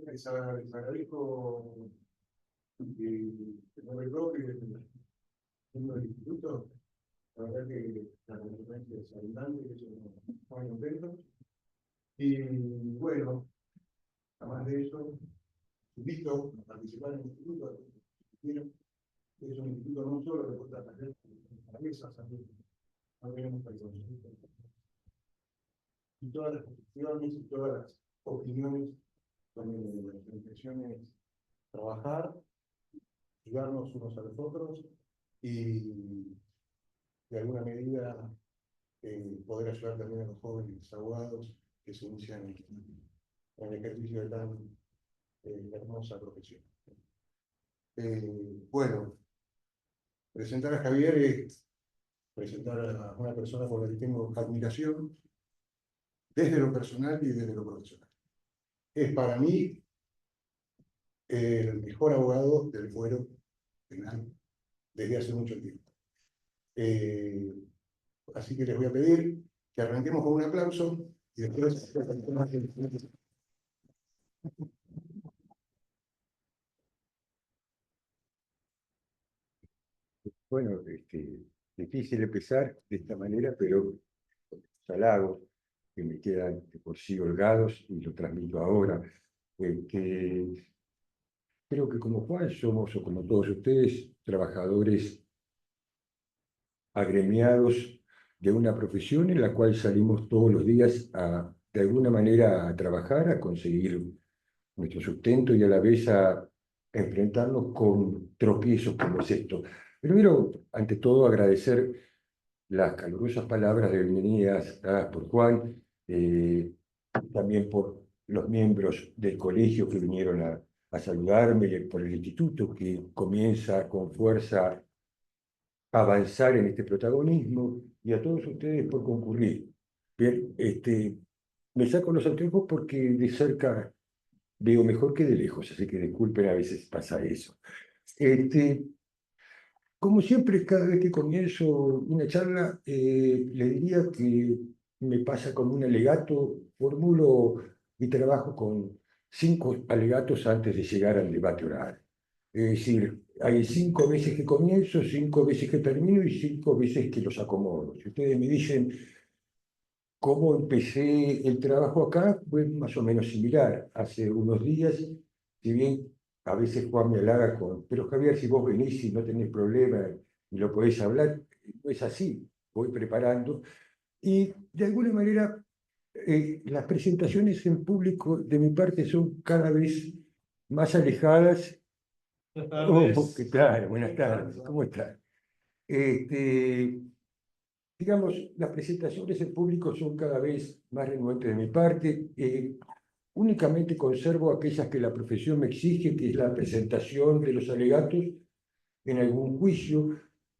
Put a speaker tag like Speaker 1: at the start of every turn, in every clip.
Speaker 1: Les agradezco que me recordó que en el instituto, la verdad que la competencia es abundante, que eso nos pone contentos. Y bueno, además de eso, invito a participar en el instituto. Es un instituto no solo de puertas a cabezas, también y todas las posiciones y todas las opiniones, también la intención es trabajar, ayudarnos unos a los otros y de alguna medida poder ayudar también a los jóvenes abogados que se inician en el ejercicio de tan hermosa profesión. Bueno, presentar a Javier es presentar a una persona por la que tengo admiración desde lo personal y desde lo profesional. Es para mí el mejor abogado del fuero penal desde hace mucho tiempo. Así que les voy a pedir que arranquemos con un aplauso y después...
Speaker 2: Bueno, difícil empezar de esta manera, pero halagos que me quedan de por sí holgados y lo transmito ahora. Que creo que como Juan somos, o como todos ustedes, trabajadores agremiados de una profesión en la cual salimos todos los días de alguna manera a trabajar, a conseguir nuestro sustento y a la vez a enfrentarnos con tropiezos como es esto. Primero, ante todo, agradecer las calurosas palabras de bienvenidas dadas por Juan, también por los miembros del colegio que vinieron a saludarme, por el instituto que comienza con fuerza a avanzar en este protagonismo, y a todos ustedes por concurrir. Bien, me saco los anteojos porque de cerca veo mejor que de lejos, así que disculpen, a veces pasa eso. Como siempre, cada vez que comienzo una charla, le diría que me pasa como un alegato, formulo mi trabajo con 5 alegatos antes de llegar al debate oral. Es decir, hay 5 veces que comienzo, 5 veces que termino y 5 veces que los acomodo. Si ustedes me dicen cómo empecé el trabajo acá, fue más o menos similar. Hace unos días, si bien a veces Juan me halaga pero Javier, si vos venís y no tenés problema y lo podés hablar, no es así, voy preparando. Y de alguna manera, las presentaciones en público de mi parte son cada vez más alejadas.
Speaker 3: Buenas tardes.
Speaker 2: Oh, ¿qué tal? Buenas tardes, ¿cómo están? Digamos, las presentaciones en público son cada vez más renuentes de mi parte. Únicamente conservo aquellas que la profesión me exige, que es la presentación de los alegatos en algún juicio,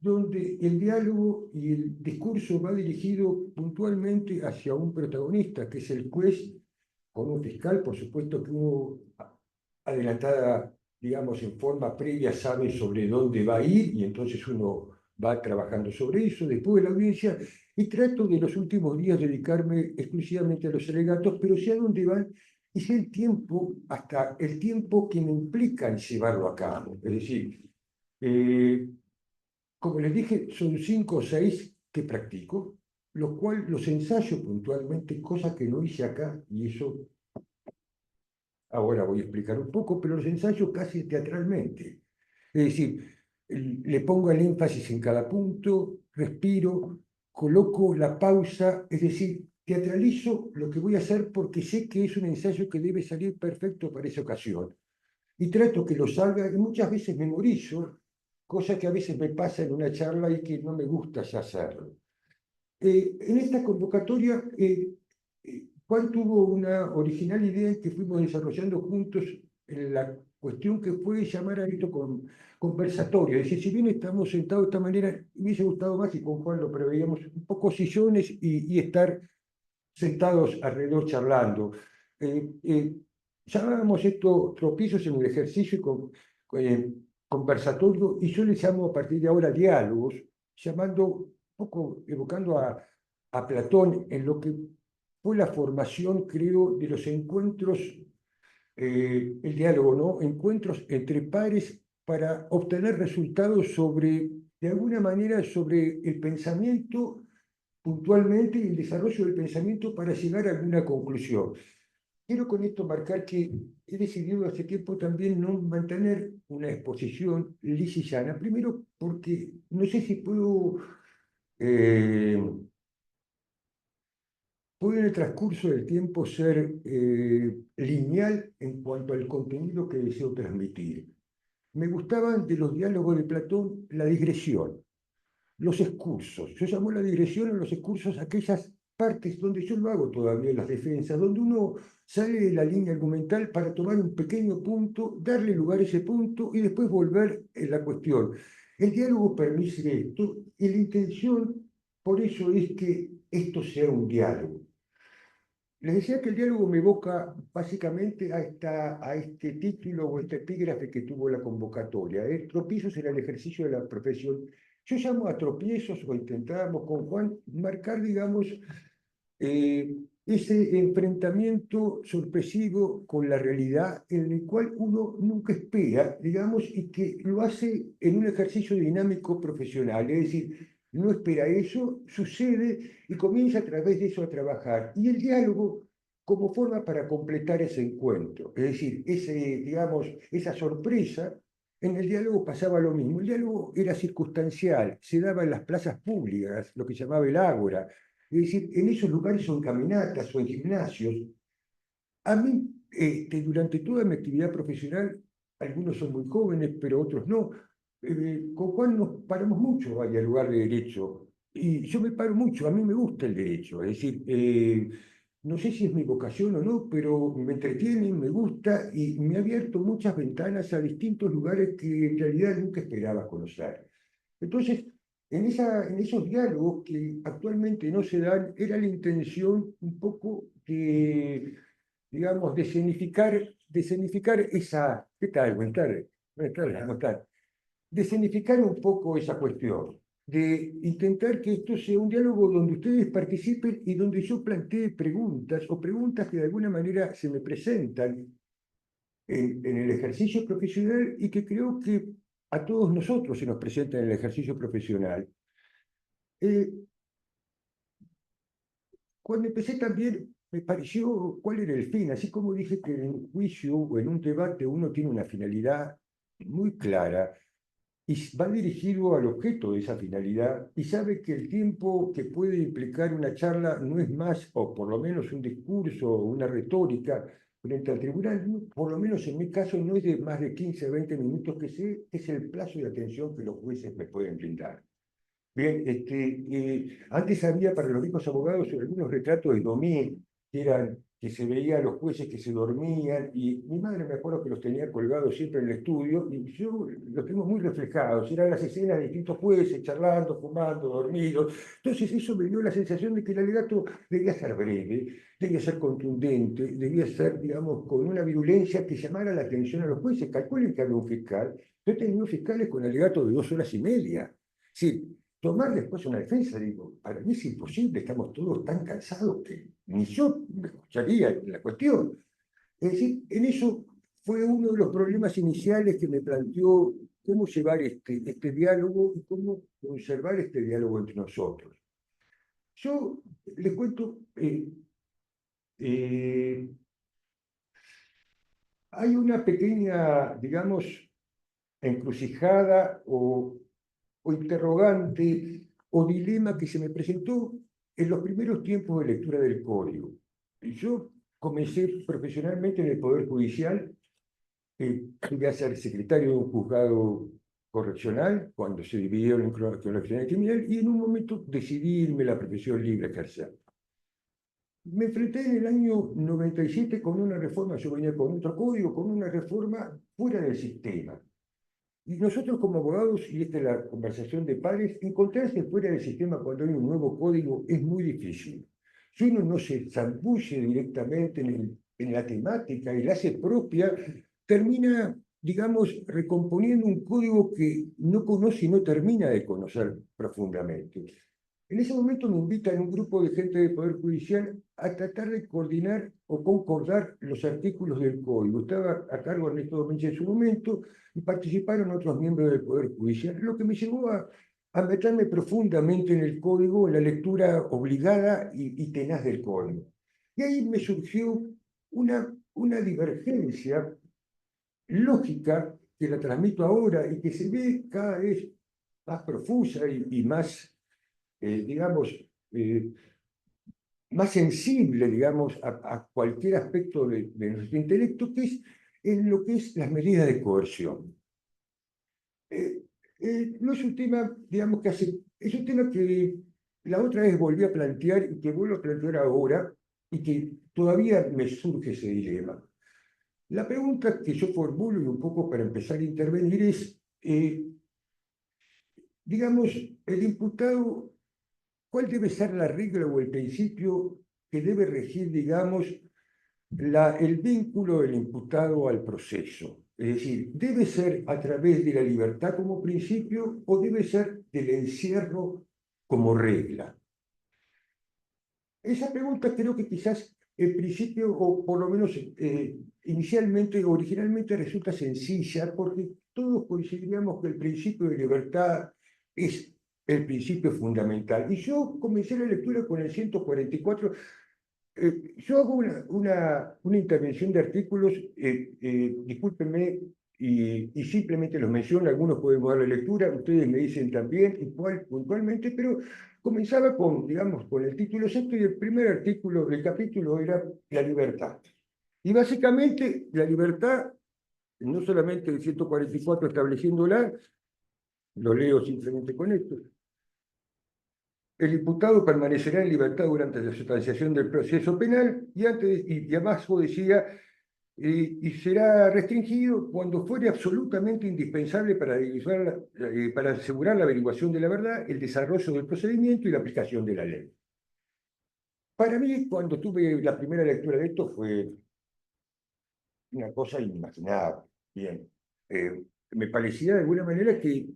Speaker 2: donde el diálogo y el discurso va dirigido puntualmente hacia un protagonista, que es el juez, con un fiscal, por supuesto que uno adelantada, digamos, en forma previa sabe sobre dónde va a ir y entonces uno va trabajando sobre eso después de la audiencia, y trato de los últimos días dedicarme exclusivamente a los alegatos, pero sé a dónde van y sé el tiempo, hasta el tiempo que me implica en llevarlo a cabo. Es decir, como les dije, son 5 o 6 que practico, los cuales los ensayo puntualmente, cosa que no hice acá, y eso ahora voy a explicar un poco, pero los ensayo casi teatralmente. Es decir, le pongo el énfasis en cada punto, respiro, coloco la pausa, es decir, teatralizo lo que voy a hacer porque sé que es un ensayo que debe salir perfecto para esa ocasión. Y trato que lo salga, y muchas veces memorizo, cosa que a veces me pasa en una charla y que no me gusta ya hacerlo. En esta convocatoria, Juan tuvo una original idea que fuimos desarrollando juntos en la cuestión que fue llamar a esto conversatorio. Es decir, si bien estamos sentados de esta manera, me hubiese gustado más y con Juan lo preveíamos, un poco sillones y estar sentados alrededor charlando. Llamábamos esto tropiezos en el ejercicio conversatorio, y yo les llamo a partir de ahora diálogos, llamando, un poco evocando a Platón en lo que fue la formación, creo, de los encuentros, el diálogo, ¿no? Encuentros entre pares para obtener resultados sobre, de alguna manera, sobre el pensamiento puntualmente y el desarrollo del pensamiento para llegar a alguna conclusión. Quiero con esto marcar que he decidido hace tiempo también no mantener una exposición lisa y llana. Primero porque no sé si eh, puedo en el transcurso del tiempo ser lineal en cuanto al contenido que deseo transmitir. Me gustaban de los diálogos de Platón la digresión, los excursos. Yo llamo la digresión a los excursos aquellas partes donde yo lo hago todavía en las defensas, donde uno sale de la línea argumental para tomar un pequeño punto, darle lugar a ese punto y después volver en la cuestión. El diálogo permite esto y la intención por eso es que esto sea un diálogo. Les decía que el diálogo me evoca básicamente a este título o este epígrafe que tuvo la convocatoria. Tropiezos en el ejercicio de la profesión. Yo llamo a tropiezos, o intentábamos con Juan marcar, digamos, ese enfrentamiento sorpresivo con la realidad en el cual uno nunca espera, digamos, y que lo hace en un ejercicio dinámico profesional. Es decir, no espera eso, sucede y comienza a través de eso a trabajar. Y el diálogo como forma para completar ese encuentro. Es decir, digamos, esa sorpresa, en el diálogo pasaba lo mismo. El diálogo era circunstancial, se daba en las plazas públicas, lo que llamaba el ágora. Es decir, en esos lugares o en caminatas o en gimnasios. A mí, durante toda mi actividad profesional, algunos son muy jóvenes, pero otros no, con Juan nos paramos mucho a dialogar de derecho. Y yo me paro mucho, a mí me gusta el derecho. Es decir, no sé si es mi vocación o no, pero me entretiene, me gusta y me ha abierto muchas ventanas a distintos lugares que en realidad nunca esperaba conocer. Entonces, en esos diálogos que actualmente no se dan, era la intención un poco de, digamos, de escenificar esa. ¿Qué tal? Buenas tardes. Buenas tardes, ¿cómo están? De escenificar un poco esa cuestión, de intentar que esto sea un diálogo donde ustedes participen y donde yo plantee preguntas o preguntas que de alguna manera se me presentan en el ejercicio profesional y que creo que a todos nosotros se nos presenta en el ejercicio profesional. Eh, Cuando empecé también me pareció cuál era el fin, así como dije que en un juicio o en un debate uno tiene una finalidad muy clara y va dirigido al objeto de esa finalidad y sabe que el tiempo que puede implicar una charla no es más, o por lo menos un discurso o una retórica frente al tribunal, por lo menos en mi caso no es de más de 15 o 20 minutos, que sé es el plazo de atención que los jueces me pueden brindar. Bien, antes había para los viejos abogados algunos retratos de Domí, que se veía a los jueces que se dormían, y mi madre me acuerdo que los tenía colgados siempre en el estudio, y yo los tengo muy reflejados, eran las escenas de distintos jueces charlando, fumando, dormidos. Entonces eso me dio la sensación de que el alegato debía ser breve, debía ser contundente, debía ser, digamos, con una virulencia que llamara la atención a los jueces. Calculen que había un fiscal, yo he tenido fiscales con alegatos de 2 horas y media. Sí, tomar después una defensa, digo, para mí es imposible, estamos todos tan cansados que ni yo me escucharía la cuestión. Es decir, en eso fue uno de los problemas iniciales que me planteó cómo llevar este diálogo y cómo conservar este diálogo entre nosotros. Yo les cuento, eh, hay una pequeña, digamos, encrucijada o interrogante o dilema que se me presentó en los primeros tiempos de lectura del código. Yo comencé profesionalmente en el Poder Judicial, llegué a ser secretario de un juzgado correccional cuando se dividieron en correccional y criminal, y en un momento decidí irme a la profesión libre a ejercer. Me enfrenté en el año 97 con una reforma, yo venía con otro código, con una reforma fuera del sistema. Y nosotros como abogados, y esta es la conversación de pares, encontrarse fuera del sistema cuando hay un nuevo código es muy difícil. Si uno no se zambulle directamente en la temática y la hace propia, termina, digamos, recomponiendo un código que no conoce y no termina de conocer profundamente. En ese momento me invitan un grupo de gente del Poder Judicial a tratar de coordinar o concordar los artículos del Código. Estaba a cargo Ernesto Domínguez en su momento y participaron otros miembros del Poder Judicial, lo que me llevó a meterme profundamente en el Código, en la lectura obligada y tenaz del Código. Y ahí me surgió una divergencia lógica que la transmito ahora y que se ve cada vez más profusa y más digamos, más sensible, digamos, a cualquier aspecto de nuestro intelecto, que es en lo que es las medidas de coerción. No es un tema, digamos, es un tema que la otra vez volví a plantear y que vuelvo a plantear ahora y que todavía me surge ese dilema. La pregunta que yo formulo y un poco para empezar a intervenir es, digamos, el imputado, ¿cuál debe ser la regla o el principio que debe regir, digamos, el vínculo del imputado al proceso? Es decir, ¿debe ser a través de la libertad como principio o debe ser del encierro como regla? Esa pregunta creo que quizás en principio, o por lo menos inicialmente, originalmente resulta sencilla, porque todos coincidiríamos que el principio de libertad es el principio fundamental. Y yo comencé la lectura con el 144. Yo hago una intervención de artículos, discúlpenme, y simplemente los menciono, algunos podemos darle lectura, ustedes me dicen también, y cuál puntualmente, pero comenzaba con, digamos, con el título sexto y el primer artículo del capítulo era la libertad. Y básicamente la libertad, no solamente el 144 estableciéndola, lo leo simplemente con esto: el imputado permanecerá en libertad durante la sustanciación del proceso penal y abajo decía, y será restringido cuando fuere absolutamente indispensable para asegurar la averiguación de la verdad, el desarrollo del procedimiento y la aplicación de la ley. Para mí, cuando tuve la primera lectura de esto, fue una cosa inimaginable. Bien. Me parecía de alguna manera que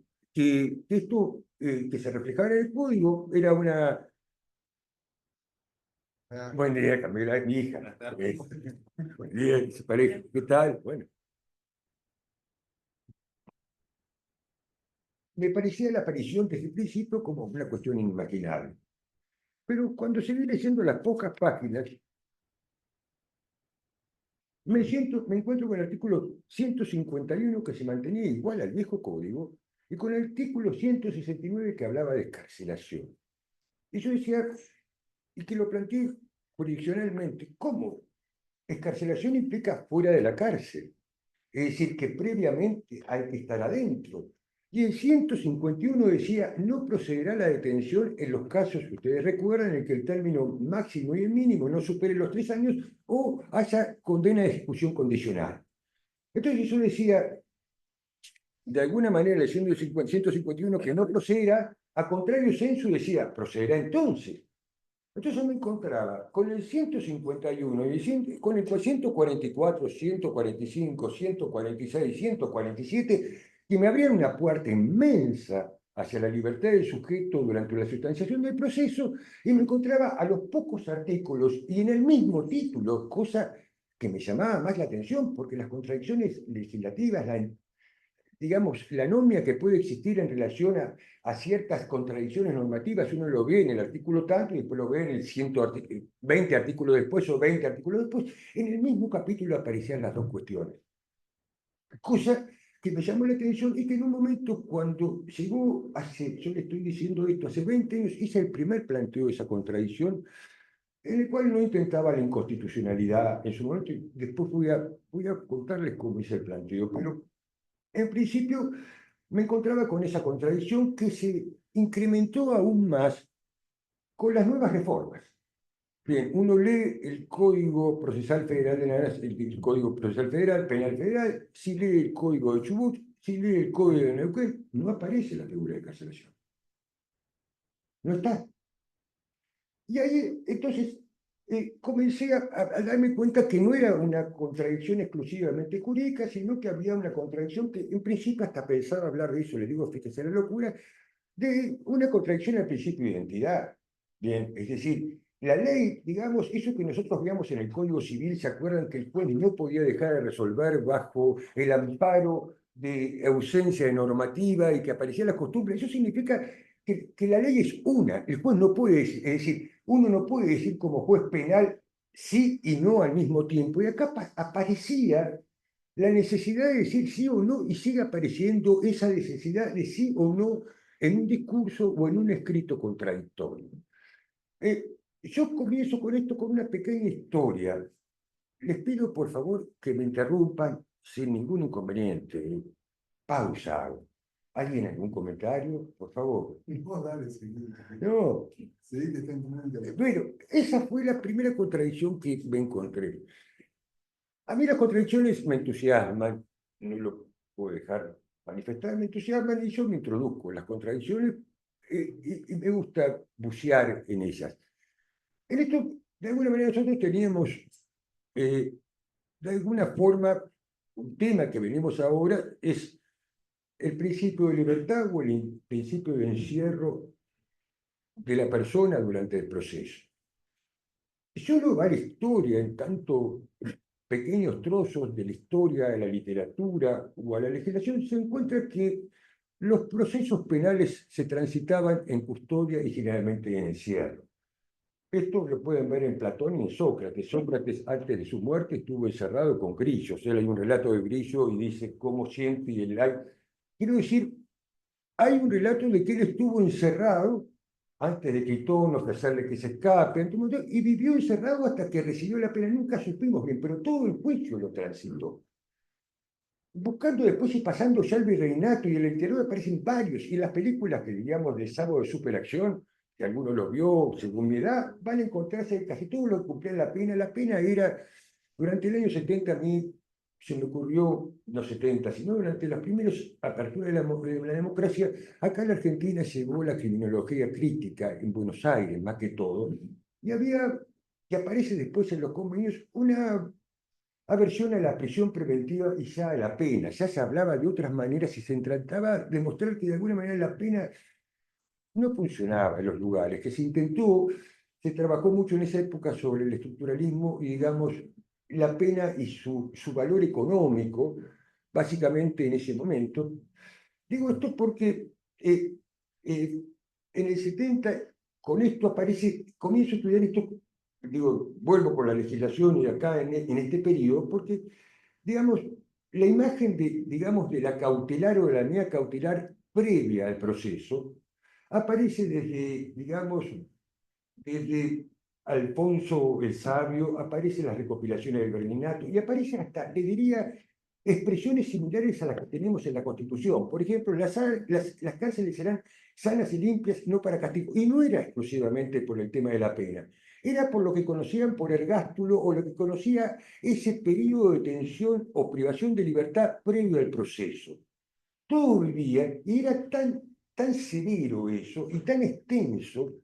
Speaker 2: esto que se reflejaba en el código era una... Buen día, Camila, es mi hija. Buen día, su pareja. ¿Qué tal? Bueno, me parecía la aparición desde el principio como una cuestión inimaginable. Pero cuando seguí leyendo las pocas páginas, me encuentro con el artículo 151 que se mantenía igual al viejo código y con el artículo 169 que hablaba de escarcelación. Y yo decía, y que lo planteé jurisdiccionalmente, ¿cómo? Escarcelación implica fuera de la cárcel. Es decir, que previamente hay que estar adentro. Y el 151 decía, no procederá la detención en los casos que ustedes recuerdan en que el término máximo y el mínimo no supere los 3 años o haya condena de ejecución condicional. Entonces yo decía, de alguna manera, leyendo el 151 que no procederá, a contrario censo decía, procederá entonces. Entonces yo me encontraba con el 151 con el 144, 145, 146, 147, que me abrían una puerta inmensa hacia la libertad del sujeto durante la sustanciación del proceso, y me encontraba a los pocos artículos y en el mismo título, cosa que me llamaba más la atención, porque las contradicciones legislativas, digamos, la anomia que puede existir en relación a ciertas contradicciones normativas, uno lo ve en el artículo tanto y después lo ve en el 120 artículos después o 20 artículos después, en el mismo capítulo aparecían las dos cuestiones. Cosa que me llamó la atención y que en un momento cuando llegó yo le estoy diciendo esto, hace 20 años, hice el primer planteo de esa contradicción, en el cual no intentaba la inconstitucionalidad en su momento, y después voy a contarles cómo hice el planteo, pero en principio me encontraba con esa contradicción que se incrementó aún más con las nuevas reformas. Bien, uno lee el Código Procesal Federal de la Nación, el Código Procesal Federal, Penal Federal, si lee el Código de Chubut, si lee el Código de Neuquén, no aparece la figura de carcelación. No está. Y ahí, entonces, comencé a darme cuenta que no era una contradicción exclusivamente jurídica, sino que había una contradicción que en principio hasta pensaba hablar de eso, le digo, fíjese la locura, de una contradicción al principio de identidad. Bien, es decir, la ley, digamos, eso que nosotros veíamos en el Código Civil, ¿se acuerdan que el juez no podía dejar de resolver bajo el amparo de ausencia de normativa y que aparecía la costumbre? Eso significa que la ley es una, el juez no puede decir, es decir, uno no puede decir como juez penal sí y no al mismo tiempo. Y acá aparecía la necesidad de decir sí o no, y sigue apareciendo esa necesidad de sí o no en un discurso o en un escrito contradictorio. Yo comienzo con esto con una pequeña historia. Les pido por favor que me interrumpan sin ningún inconveniente. Pausa. ¿Alguien algún comentario? Por favor.
Speaker 1: No, dale, seguí.
Speaker 2: No.
Speaker 1: Sí, que está entendiendo.
Speaker 2: Bueno, esa fue la primera contradicción que me encontré. A mí las contradicciones me entusiasman, no lo puedo dejar manifestar, me entusiasman y yo me introduzco en las contradicciones y me gusta bucear en ellas. En esto, de alguna manera, nosotros teníamos, de alguna forma, un tema que venimos ahora es el principio de libertad o el principio de encierro de la persona durante el proceso. Solo va la historia en tanto pequeños trozos de la historia, de la literatura o a la legislación, se encuentra que los procesos penales se transitaban en custodia y generalmente en encierro. Esto lo pueden ver en Platón y en Sócrates. Sócrates, antes de su muerte, estuvo encerrado con grillos. Él hay un relato de Grillo y dice cómo siente y el ay. Quiero decir, hay un relato de que él estuvo encerrado antes de Quitón ofrecerle que se escape, y vivió encerrado hasta que recibió la pena. Nunca supimos bien, pero todo el juicio lo transitó. Buscando después y pasando ya el virreinato y el interior aparecen varios, y en las películas que diríamos de sábado de superacción, que algunos los vio según mi edad, van a encontrarse casi todos los que cumplían la pena. La pena era, durante el año 70 a mí se me ocurrió, no 70, sino durante las primeras aperturas de la democracia, acá en la Argentina llegó la criminología crítica en Buenos Aires, más que todo, y había, que aparece después en los convenios, una aversión a la prisión preventiva y ya a la pena. Ya se hablaba de otras maneras y se trataba de mostrar que de alguna manera la pena no funcionaba en los lugares, que se intentó, se trabajó mucho en esa época sobre el estructuralismo y, digamos, la pena y su valor económico, básicamente en ese momento. Digo esto porque en el 70, con esto aparece, comienzo a estudiar esto, digo, vuelvo con la legislación y acá en este periodo, porque, digamos, la imagen de, digamos, de la cautelar o de la medida cautelar previa al proceso aparece desde, digamos, desde Alfonso el Sabio, aparecen las recopilaciones del Berlinato y aparecen hasta, le diría, expresiones similares a las que tenemos en la Constitución. Por ejemplo, las cárceles serán sanas y limpias, no para castigo. Y no era exclusivamente por el tema de la pena, era por lo que conocían por ergástulo o lo que conocía ese periodo de tensión o privación de libertad previo al proceso. Todo vivía y era tan severo eso y tan extenso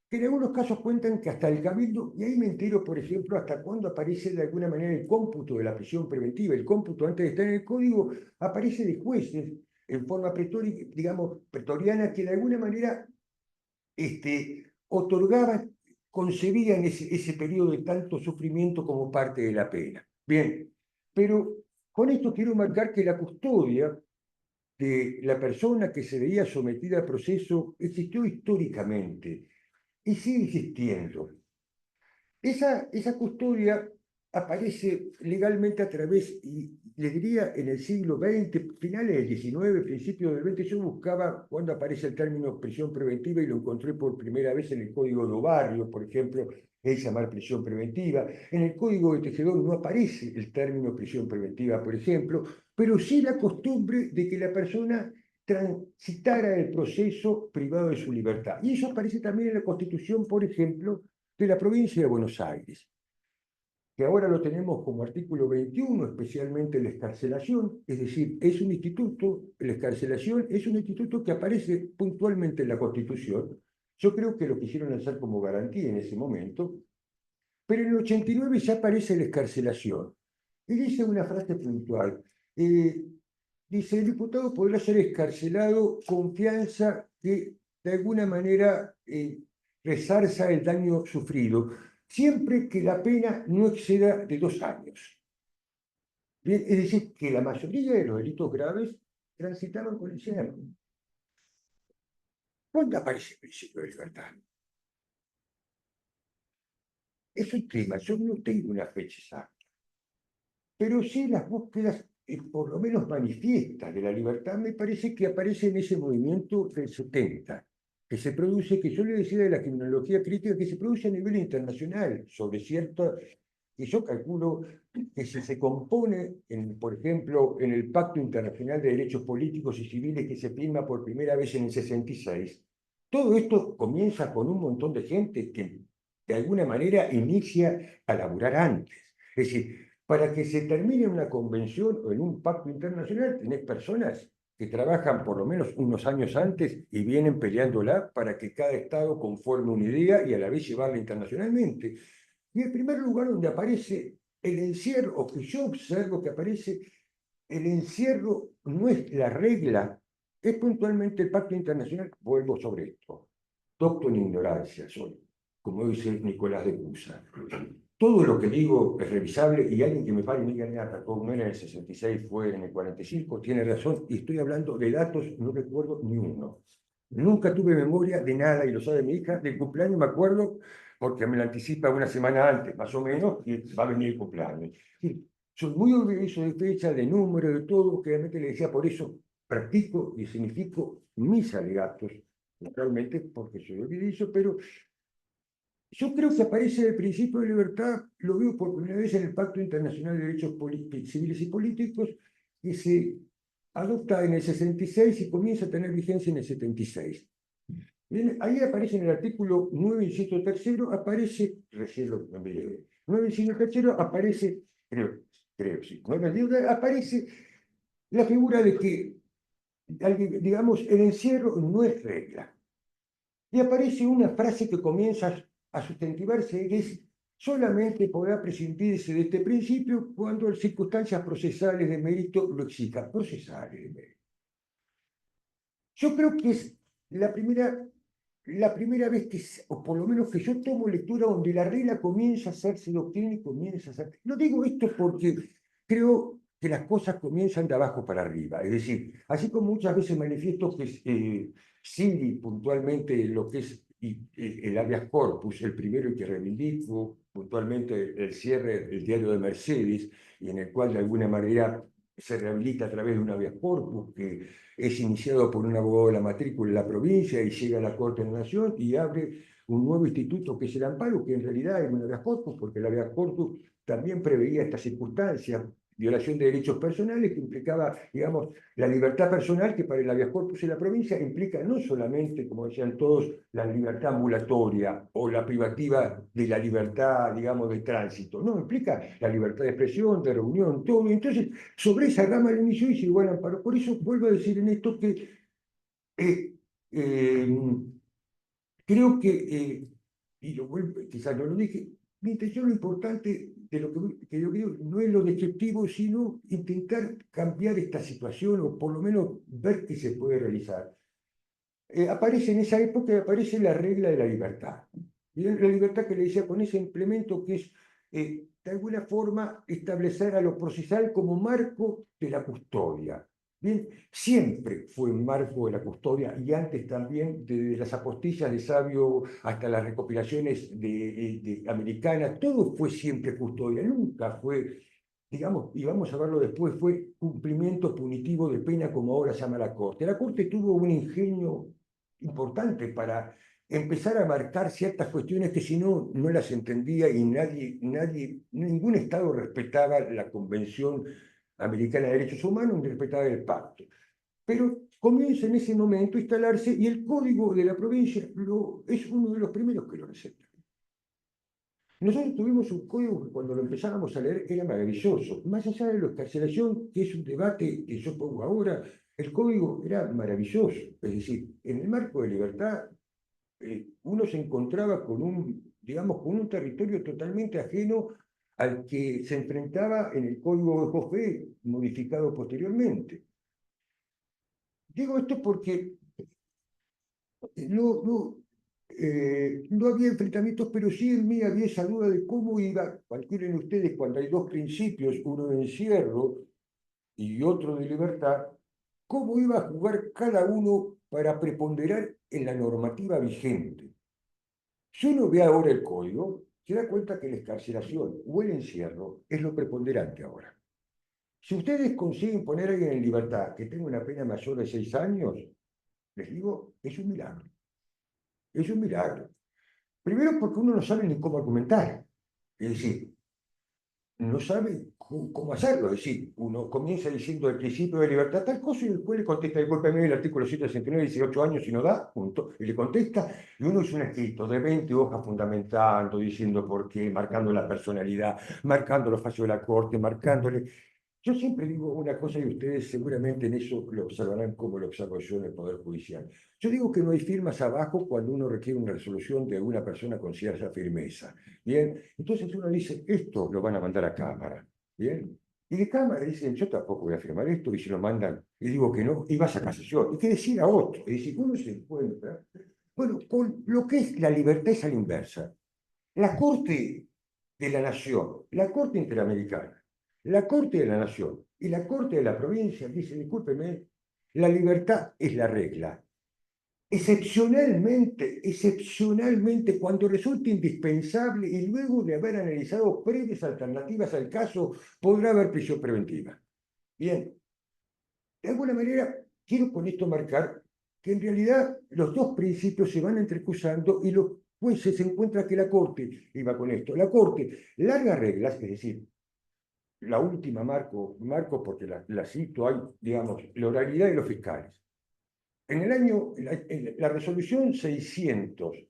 Speaker 2: que en algunos casos cuentan que hasta el cabildo, y ahí me entero, por ejemplo, hasta cuándo aparece de alguna manera el cómputo de la prisión preventiva. El cómputo, antes de estar en el código, aparece de jueces en forma pretórica, digamos, pretoriana, que de alguna manera otorgaban, concebían ese periodo de tanto sufrimiento como parte de la pena. Bien, pero con esto quiero marcar que la custodia de la persona que se veía sometida al proceso existió históricamente y sigue existiendo. Esa custodia aparece legalmente a través, y le diría en el siglo XX, finales del XIX, principios del XX. Yo buscaba cuando aparece el término prisión preventiva y lo encontré por primera vez en el Código de Barrio, por ejemplo, es llamar prisión preventiva. En el Código de Tejedor no aparece el término prisión preventiva, por ejemplo, pero sí la costumbre de que la persona transitara el proceso privado de su libertad. Y eso aparece también en la Constitución, por ejemplo, de la provincia de Buenos Aires, que ahora lo tenemos como artículo 21, especialmente la excarcelación, es decir, es un instituto, la excarcelación es un instituto que aparece puntualmente en la Constitución. Yo creo que lo quisieron hacer como garantía en ese momento, pero en el 89 ya aparece la excarcelación. Y dice una frase puntual, dice, el diputado podrá ser excarcelado con fianza que de alguna manera resarza el daño sufrido, siempre que la pena no exceda de 2 años. Bien, es decir, que la mayoría de los delitos graves transitaban con encierro. ¿Cuándo aparece el principio de libertad? Es un tema, yo no tengo una fecha exacta, pero sí las búsquedas, por lo menos manifiestas, de la libertad, me parece que aparece en ese movimiento del 70, que se produce, que yo le decía de la criminología crítica, que se produce a nivel internacional, sobre cierto, que yo calculo que si se compone, por ejemplo, en el Pacto Internacional de Derechos Políticos y Civiles que se firma por primera vez en el 66, todo esto comienza con un montón de gente que de alguna manera inicia a laburar antes. Es decir, para que se termine una convención o en un pacto internacional, tenés personas que trabajan por lo menos unos años antes y vienen peleándola para que cada Estado conforme una idea y a la vez llevarla internacionalmente. Y el primer lugar donde aparece el encierro, o que yo observo que aparece, el encierro no es la regla, es puntualmente el pacto internacional. Vuelvo sobre esto. Docto en ignorancia soy, como dice Nicolás de Cusa. Todo lo que digo es revisable y alguien que me pare y me diga, mira, Jacob, no era en el 66, fue en el 45, tiene razón, y estoy hablando de datos, no recuerdo ni uno. Nunca tuve memoria de nada, y lo sabe mi hija, del cumpleaños me acuerdo porque me la anticipa una semana antes, más o menos, y va a venir el cumpleaños. Sí, soy muy orgulloso de fecha, de número, de todo, que realmente le decía, por eso practico y significo mis alegatos, naturalmente porque soy olvidadizo, pero yo creo que aparece el principio de libertad, lo veo por primera vez en el Pacto Internacional de Derechos Civiles y Políticos, que se adopta en el 66 y comienza a tener vigencia en el 76. Bien, ahí aparece en el artículo 9, inciso tercero, aparece, recién lo miré, 9, inciso tercero, aparece, creo, sí, 9, aparece la figura de que, digamos, el encierro no es regla. Y aparece una frase que comienza a sustentivarse, que es: solamente podrá prescindirse de este principio cuando las circunstancias procesales de mérito lo exijan. Procesales de mérito. Yo creo que es la primera vez que, o por lo menos que yo tomo lectura donde la regla comienza a hacerse doctrina y comienza a ser... No digo esto porque creo que las cosas comienzan de abajo para arriba. Es decir, así como muchas veces manifiesto que Cindy puntualmente lo que es el habeas corpus, el primero y que reivindico puntualmente el cierre del diario de Mercedes, y en el cual de alguna manera se rehabilita a través de un habeas corpus que es iniciado por un abogado de la matrícula en la provincia y llega a la Corte de la Nación y abre un nuevo instituto que es el amparo, que en realidad es un habeas corpus, porque el habeas corpus también preveía estas circunstancias, violación de derechos personales que implicaba, digamos, la libertad personal, que para el habeas corpus en la provincia implica no solamente, como decían todos, la libertad ambulatoria o la privativa de la libertad, digamos, de tránsito, no, implica la libertad de expresión, de reunión, todo. Entonces, sobre esa rama del inicio dice igual amparo. Por eso vuelvo a decir en esto que eh, eh, creo que, y lo vuelvo, quizás no lo dije, mi intención, lo importante de lo que yo digo no es lo descriptivo, sino intentar cambiar esta situación o por lo menos ver qué se puede realizar. Aparece en esa época, aparece la regla de la libertad. Bien, la libertad que le decía con ese implemento que es, de alguna forma, establecer a lo procesal como marco de la custodia. Bien, siempre fue un marco de la custodia y antes también, desde las apostillas de Sabio hasta las recopilaciones americanas, todo fue siempre custodia, nunca fue, digamos, y vamos a verlo después, fue cumplimiento punitivo de pena como ahora se llama la Corte. La Corte tuvo un ingenio importante para empezar a marcar ciertas cuestiones que si no, no las entendía y ningún Estado respetaba la Convención Americana de Derechos Humanos ni respetaba el pacto. Pero comienza en ese momento a instalarse y el código de la provincia es uno de los primeros que lo receta. Nosotros tuvimos un código que cuando lo empezábamos a leer era maravilloso. Más allá de la excarcelación, que es un debate que yo pongo ahora, el código era maravilloso. Es decir, en el marco de libertad, uno se encontraba con digamos, con un territorio totalmente ajeno al que se enfrentaba en el código de José, modificado posteriormente. Digo esto porque No había enfrentamientos, pero sí en mí había esa duda de cómo iba, calculen ustedes, cuando hay dos principios, uno de encierro y otro de libertad, cómo iba a jugar cada uno para preponderar en la normativa vigente. Si uno ve ahora el código, se da cuenta que la excarcelación o el encierro es lo preponderante ahora. Si ustedes consiguen poner a alguien en libertad que tenga una pena mayor de 6 años, les digo, es un milagro. Es un milagro. Primero porque uno no sabe ni cómo argumentar. Es decir, no sabe cómo hacerlo. Es decir, uno comienza diciendo el principio de libertad tal cosa y después le contesta, discúlpeme, el artículo 169, 18 años y no da, punto. Y le contesta, y uno hizo un escrito de 20 hojas fundamentando, diciendo por qué, marcando la personalidad, marcando los fallos de la corte, marcándole. Yo siempre digo una cosa y ustedes seguramente en eso lo observarán como lo observo yo en el Poder Judicial. Yo digo que no hay firmas abajo cuando uno requiere una resolución de una persona con cierta firmeza. Bien, entonces uno dice, esto lo van a mandar a Cámara. Bien, y de Cámara dicen, yo tampoco voy a firmar esto, y si lo mandan, y digo que no, y vas a casación. Y que decir a otro, es decir, uno se encuentra, bueno, con lo que es la libertad es a la inversa. La Corte de la Nación, la Corte Interamericana, la Corte de la Nación y la Corte de la Provincia dicen, discúlpeme, la libertad es la regla. Excepcionalmente, cuando resulte indispensable y luego de haber analizado previas alternativas al caso, podrá haber prisión preventiva. Bien, de alguna manera, quiero con esto marcar que en realidad los dos principios se van entrecruzando y los jueces se encuentran que la Corte, iba con esto, la Corte larga reglas, es decir, la última marco porque la cito, hay, digamos, la oralidad de los fiscales. En el año, la resolución 600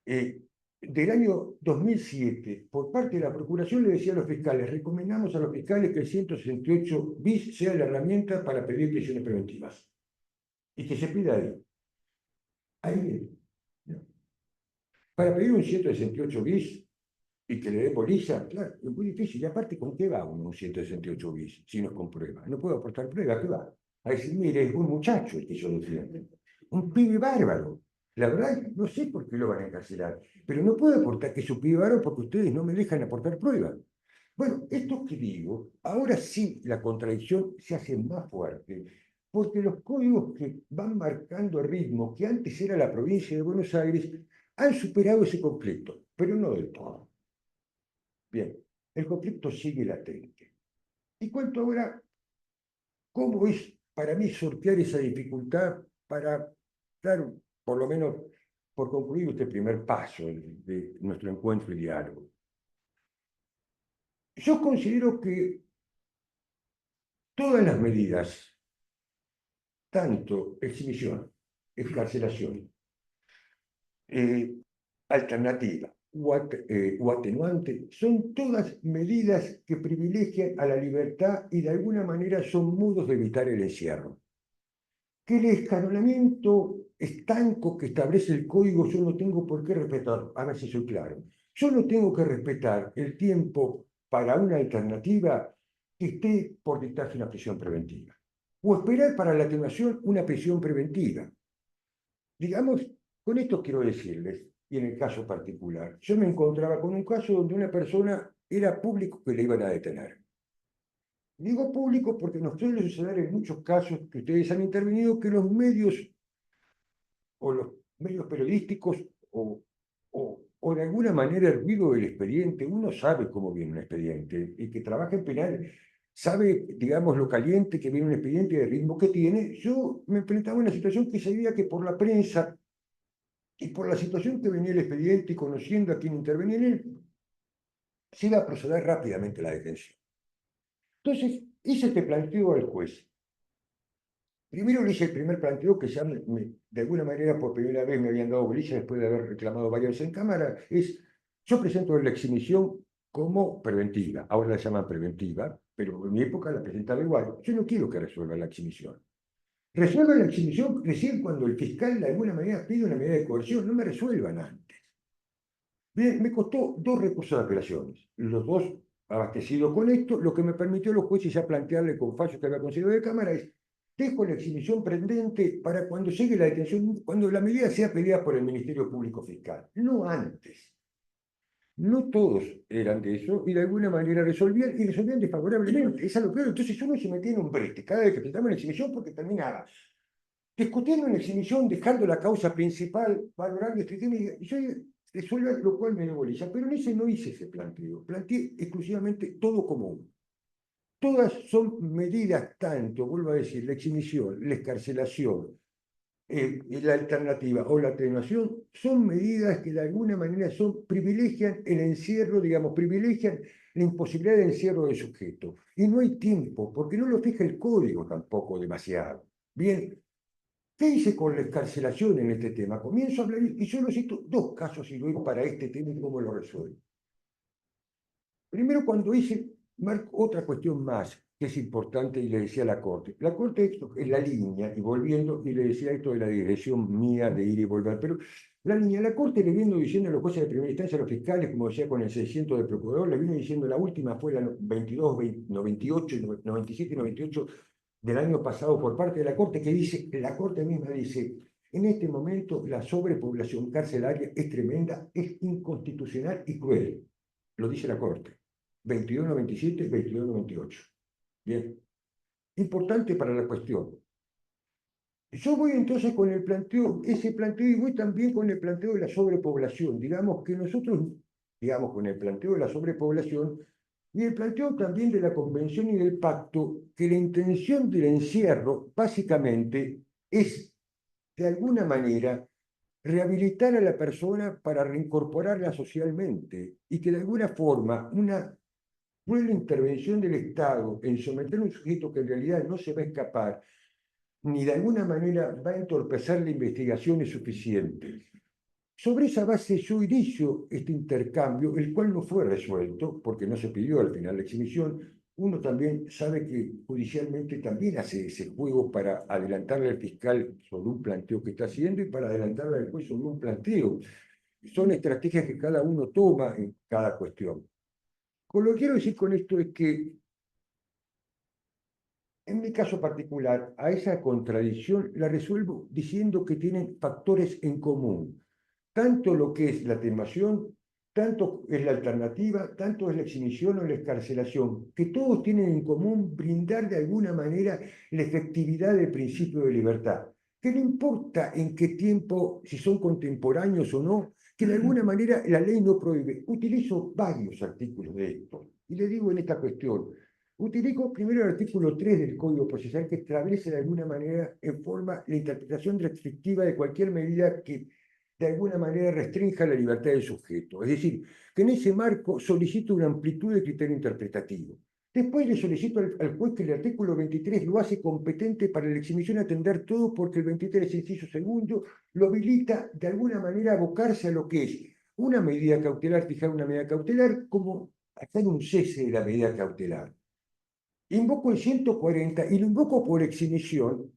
Speaker 2: del año 2007, por parte de la Procuración, le decía a los fiscales, recomendamos a los fiscales que el 168 bis sea la herramienta para pedir prisiones preventivas y que se pida ahí. Ahí viene. ¿No? Para pedir un 168 bis y que le dé bolilla, claro, es muy difícil. Y aparte, ¿con qué va uno un 168 bis si no es con prueba? No puedo aportar prueba, ¿qué va? A decir, mire, es un muchacho el que yo defiendo. Un pibe bárbaro. La verdad, no sé por qué lo van a encarcelar, pero no puedo aportar que es un pibe bárbaro porque ustedes no me dejan aportar prueba. Bueno, esto que digo, ahora sí la contradicción se hace más fuerte, porque los códigos que van marcando el ritmo, que antes era la provincia de Buenos Aires, han superado ese conflicto, pero no del todo. Bien, el conflicto sigue latente. Y cuento ahora cómo es para mí sortear esa dificultad para dar, por lo menos, por concluir este primer paso de nuestro encuentro y diálogo. Yo considero que todas las medidas, tanto exhibición, excarcelación, eh, alternativa o atenuante, son todas medidas que privilegian a la libertad y de alguna manera son modos de evitar el encierro. Que el escalonamiento estanco que establece el código yo no tengo por qué respetar, a ver si soy claro. Yo no tengo que respetar el tiempo para una alternativa que esté por dictarse una prisión preventiva. O esperar para la atenuación una prisión preventiva. Digamos, con esto quiero decirles, y en el caso particular, yo me encontraba con un caso donde una persona era público que le iban a detener. Digo público porque nos suele suceder en muchos casos que ustedes han intervenido que los medios periodísticos o de alguna manera el ruido del expediente, uno sabe cómo viene un expediente, y que trabaja en penal sabe, digamos, lo caliente que viene un expediente y el ritmo que tiene. Yo me enfrentaba a una situación que sabía que por la prensa y por la situación que venía el expediente y conociendo a quién intervenía en él, se iba a proceder rápidamente a la detención. Entonces, hice este planteo al juez. Primero le hice el primer planteo que ya de alguna manera por primera vez me habían dado bolilla después de haber reclamado varias veces en cámara, es, yo presento la exhibición como preventiva, ahora la llaman preventiva, pero en mi época la presentaba igual. Yo no quiero que resuelva la exhibición. Resuelva la exhibición recién cuando el fiscal de alguna manera pide una medida de coerción, no me resuelvan antes. Bien, me costó 2 recursos de apelaciones, los dos abastecidos con esto, lo que me permitió a los jueces ya plantearle con fallos que había conseguido de cámara es dejo la exhibición pendiente para cuando llegue la detención, cuando la medida sea pedida por el Ministerio Público Fiscal, no antes. No todos eran de eso y de alguna manera resolvían y resolvían desfavorablemente. Es algo peor. Entonces uno se metía en un brete cada vez que presentaba una exhibición porque terminaba discutiendo una exhibición, dejando la causa principal, valorando este tema, y yo resuelva, lo cual me dio bolilla. Pero en ese no hice ese planteo. Planteé exclusivamente todo común. Todas son medidas, tanto, vuelvo a decir, la exhibición, la excarcelación, la alternativa o la atenuación, son medidas que de alguna manera privilegian el encierro, digamos, privilegian la imposibilidad de encierro del sujeto. Y no hay tiempo, porque no lo fija el código tampoco demasiado. Bien, ¿qué hice con la excarcelación en este tema? Comienzo a hablar, y solo cito dos casos y doy para este tema y cómo lo resuelvo. Primero, cuando hice, otra cuestión más que es importante y le decía a la Corte. La Corte esto es la línea, y volviendo, y le decía esto de la dirección mía de ir y volver, pero la Corte le vino diciendo a los jueces de primera instancia, a los fiscales, como decía con el 600 del procurador, le vino diciendo, la última fue la 22, 98, 97 y 98 del año pasado por parte de la Corte, que dice, la Corte misma dice, en este momento la sobrepoblación carcelaria es tremenda, es inconstitucional y cruel. Lo dice la Corte. 21-97, 21-98. Bien. Importante para la cuestión. Yo voy entonces con el planteo, ese planteo, y voy también con el planteo de la sobrepoblación. Digamos que nosotros, digamos, con el planteo de la sobrepoblación, y el planteo también de la convención y del pacto, que la intención del encierro, básicamente, es, de alguna manera, rehabilitar a la persona para reincorporarla socialmente, y que de alguna forma una cruel intervención del Estado en someter a un sujeto que en realidad no se va a escapar, ni de alguna manera va a entorpecer la investigación es suficiente. Sobre esa base yo inicio este intercambio, el cual no fue resuelto, porque no se pidió al final la exhibición. Uno también sabe que judicialmente también hace ese juego para adelantarle al fiscal sobre un planteo que está haciendo y para adelantarle al juez sobre un planteo. Son estrategias que cada uno toma en cada cuestión. Con lo que quiero decir con esto es que en mi caso particular, a esa contradicción la resuelvo diciendo que tienen factores en común. Tanto lo que es la atenuación, tanto es la alternativa, tanto es la exhibición o la excarcelación, que todos tienen en común brindar de alguna manera la efectividad del principio de libertad. Que no importa en qué tiempo, si son contemporáneos o no, que de alguna manera la ley no prohíbe. Utilizo varios artículos de esto. Y le digo en esta cuestión, utilizo primero el artículo 3 del Código Procesal, que establece de alguna manera en forma la interpretación restrictiva de cualquier medida que de alguna manera restrinja la libertad del sujeto. Es decir, que en ese marco solicito una amplitud de criterio interpretativo. Después le solicito al juez que el artículo 23 lo hace competente para la exhibición atender todo, porque el 23, inciso segundo, lo habilita de alguna manera a abocarse a lo que es una medida cautelar, fijar una medida cautelar, como hacer un cese de la medida cautelar. Invoco el 140 y lo invoco por exhibición,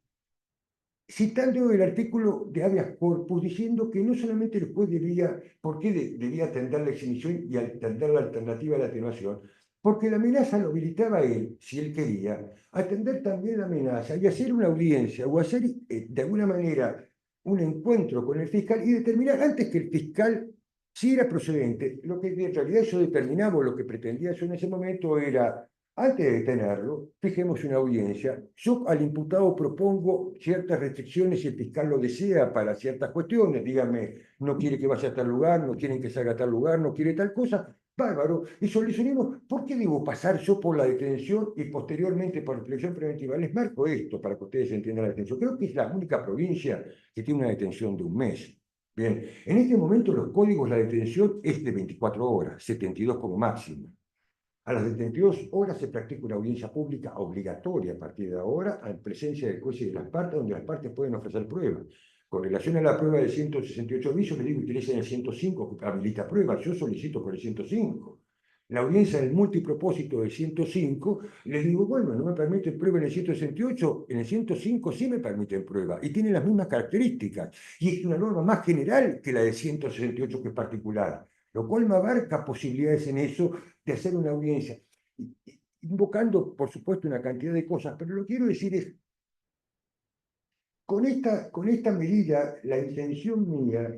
Speaker 2: citando el artículo de habeas corpus, diciendo que no solamente el juez debía, ¿por qué debía atender la exhibición y atender la alternativa de la atenuación? Porque la amenaza lo habilitaba a él, si él quería, atender también la amenaza y hacer una audiencia o hacer de alguna manera un encuentro con el fiscal y determinar antes que el fiscal si era procedente. Lo que en realidad yo determinaba, o lo que pretendía yo en ese momento era, antes de detenerlo, fijemos una audiencia. Yo al imputado propongo ciertas restricciones si el fiscal lo desea para ciertas cuestiones. Dígame, no quiere que vaya a tal lugar, no quieren que salga a tal lugar, no quiere tal cosa. Bárbaro. Y solucionemos, ¿por qué debo pasar yo por la detención y posteriormente por reflexión preventiva? Les marco esto para que ustedes entiendan la detención. Creo que es la única provincia que tiene una detención de un mes. Bien, en este momento los códigos, la detención es de 24 horas, 72 como máximo. A las 72 horas se practica una audiencia pública obligatoria a partir de ahora, en presencia del juez y de las partes, donde las partes pueden ofrecer pruebas. Con relación a la prueba del 168 bis, les digo, utilicen el 105, que habilita pruebas. Yo solicito por el 105. La audiencia del multipropósito del 105, les digo, bueno, no me permiten prueba en el 168, en el 105 sí me permiten prueba, y tiene las mismas características, y es una norma más general que la del 168, que es particular, lo cual me abarca posibilidades en eso de hacer una audiencia, invocando, por supuesto, una cantidad de cosas, pero lo que quiero decir es, con esta medida, la intención mía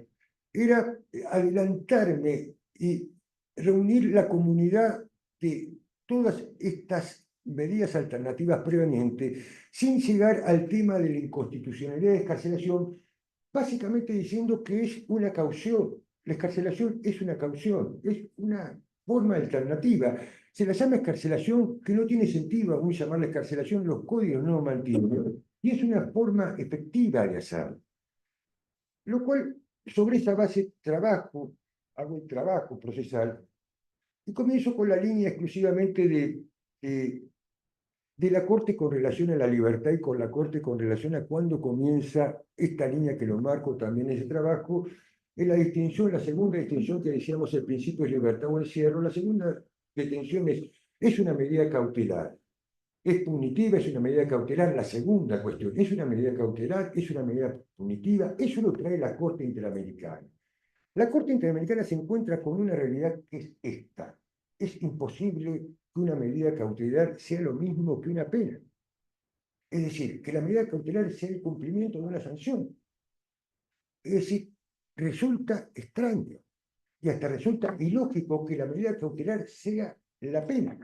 Speaker 2: era adelantarme y reunir la comunidad de todas estas medidas alternativas previamente, sin llegar al tema de la inconstitucionalidad de excarcelación, básicamente diciendo que es una caución. La excarcelación es una caución, es una forma alternativa. Se la llama excarcelación, que no tiene sentido aún llamarla excarcelación, los códigos no lo mantienen, y es una forma efectiva de hacerlo. Lo cual, sobre esa base, hago el trabajo procesal, y comienzo con la línea exclusivamente de la Corte con relación a la libertad y con la Corte con relación a cuándo comienza esta línea que lo marco también en ese trabajo, es la distinción, la segunda distinción que decíamos al principio es libertad o encierro, la segunda distinción es una medida cautelar. Es punitiva, es una medida cautelar. La segunda cuestión, es una medida cautelar, es una medida punitiva. Eso lo trae la Corte Interamericana. La Corte Interamericana se encuentra con una realidad que es esta. Es imposible que una medida cautelar sea lo mismo que una pena. Es decir, que la medida cautelar sea el cumplimiento de una sanción. Es decir, resulta extraño y hasta resulta ilógico que la medida cautelar sea la pena.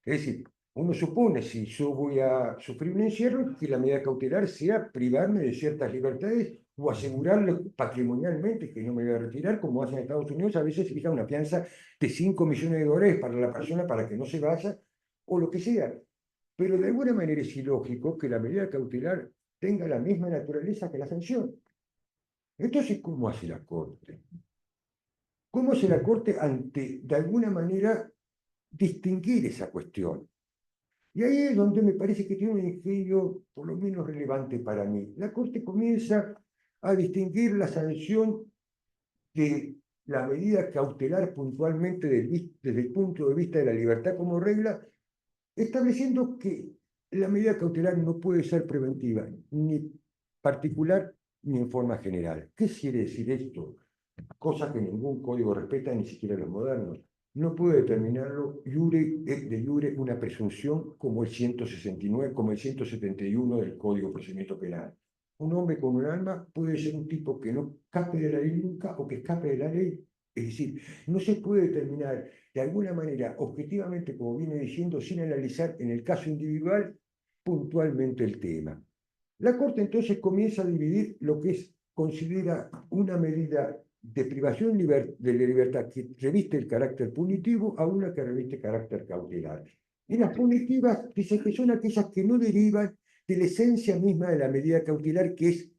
Speaker 2: Es decir, uno supone, si yo voy a sufrir un encierro, que la medida cautelar sea privarme de ciertas libertades o asegurarle patrimonialmente que no me voy a retirar, como hacen en Estados Unidos, a veces se fija una fianza de 5 millones de dólares para la persona para que no se vaya, o lo que sea. Pero de alguna manera es ilógico que la medida cautelar tenga la misma naturaleza que la sanción. Entonces, ¿cómo hace la Corte? ¿Cómo hace la Corte ante, de alguna manera, distinguir esa cuestión? Y ahí es donde me parece que tiene un ingenio por lo menos relevante para mí. La Corte comienza a distinguir la sanción de la medida cautelar puntualmente desde el punto de vista de la libertad como regla, estableciendo que la medida cautelar no puede ser preventiva, ni particular, ni en forma general. ¿Qué quiere decir esto? Cosa que ningún código respeta, ni siquiera los modernos. No puede determinarlo de iure una presunción como el 169, como el 171 del Código de Procedimiento Penal. Un hombre con un alma puede ser un tipo que no escape de la ley nunca o que escape de la ley. Es decir, no se puede determinar de alguna manera, objetivamente, como viene diciendo, sin analizar en el caso individual puntualmente el tema. La Corte entonces comienza a dividir lo que considera una medida de privación de la libertad que reviste el carácter punitivo a una que reviste carácter cautelar. Y las punitivas dicen que son aquellas que no derivan de la esencia misma de la medida cautelar, que es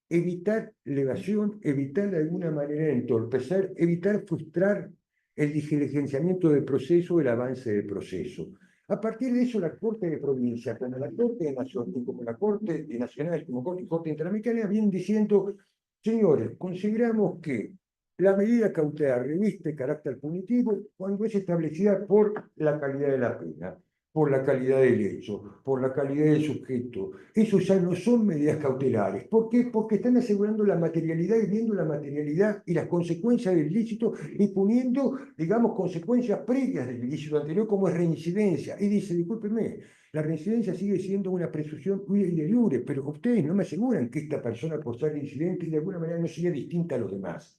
Speaker 2: evitar la evasión, evitar de alguna manera entorpecer, evitar frustrar el diligenciamiento del proceso, el avance del proceso. A partir de eso, la Corte de Provincia, como la Corte de Nación y como la Corte de Nacional, como Corte Interamericana, vienen diciendo, señores, consideramos que la medida cautelar reviste carácter punitivo cuando es establecida por la calidad de la pena, por la calidad del hecho, por la calidad del sujeto. Eso ya no son medidas cautelares. ¿Por qué? Porque están asegurando la materialidad y viendo la materialidad y las consecuencias del ilícito y poniendo, digamos, consecuencias previas del ilícito anterior como es reincidencia. Y dice, discúlpeme, la reincidencia sigue siendo una presunción de iure, pero ustedes no me aseguran que esta persona por ser reincidente de alguna manera no sería distinta a los demás.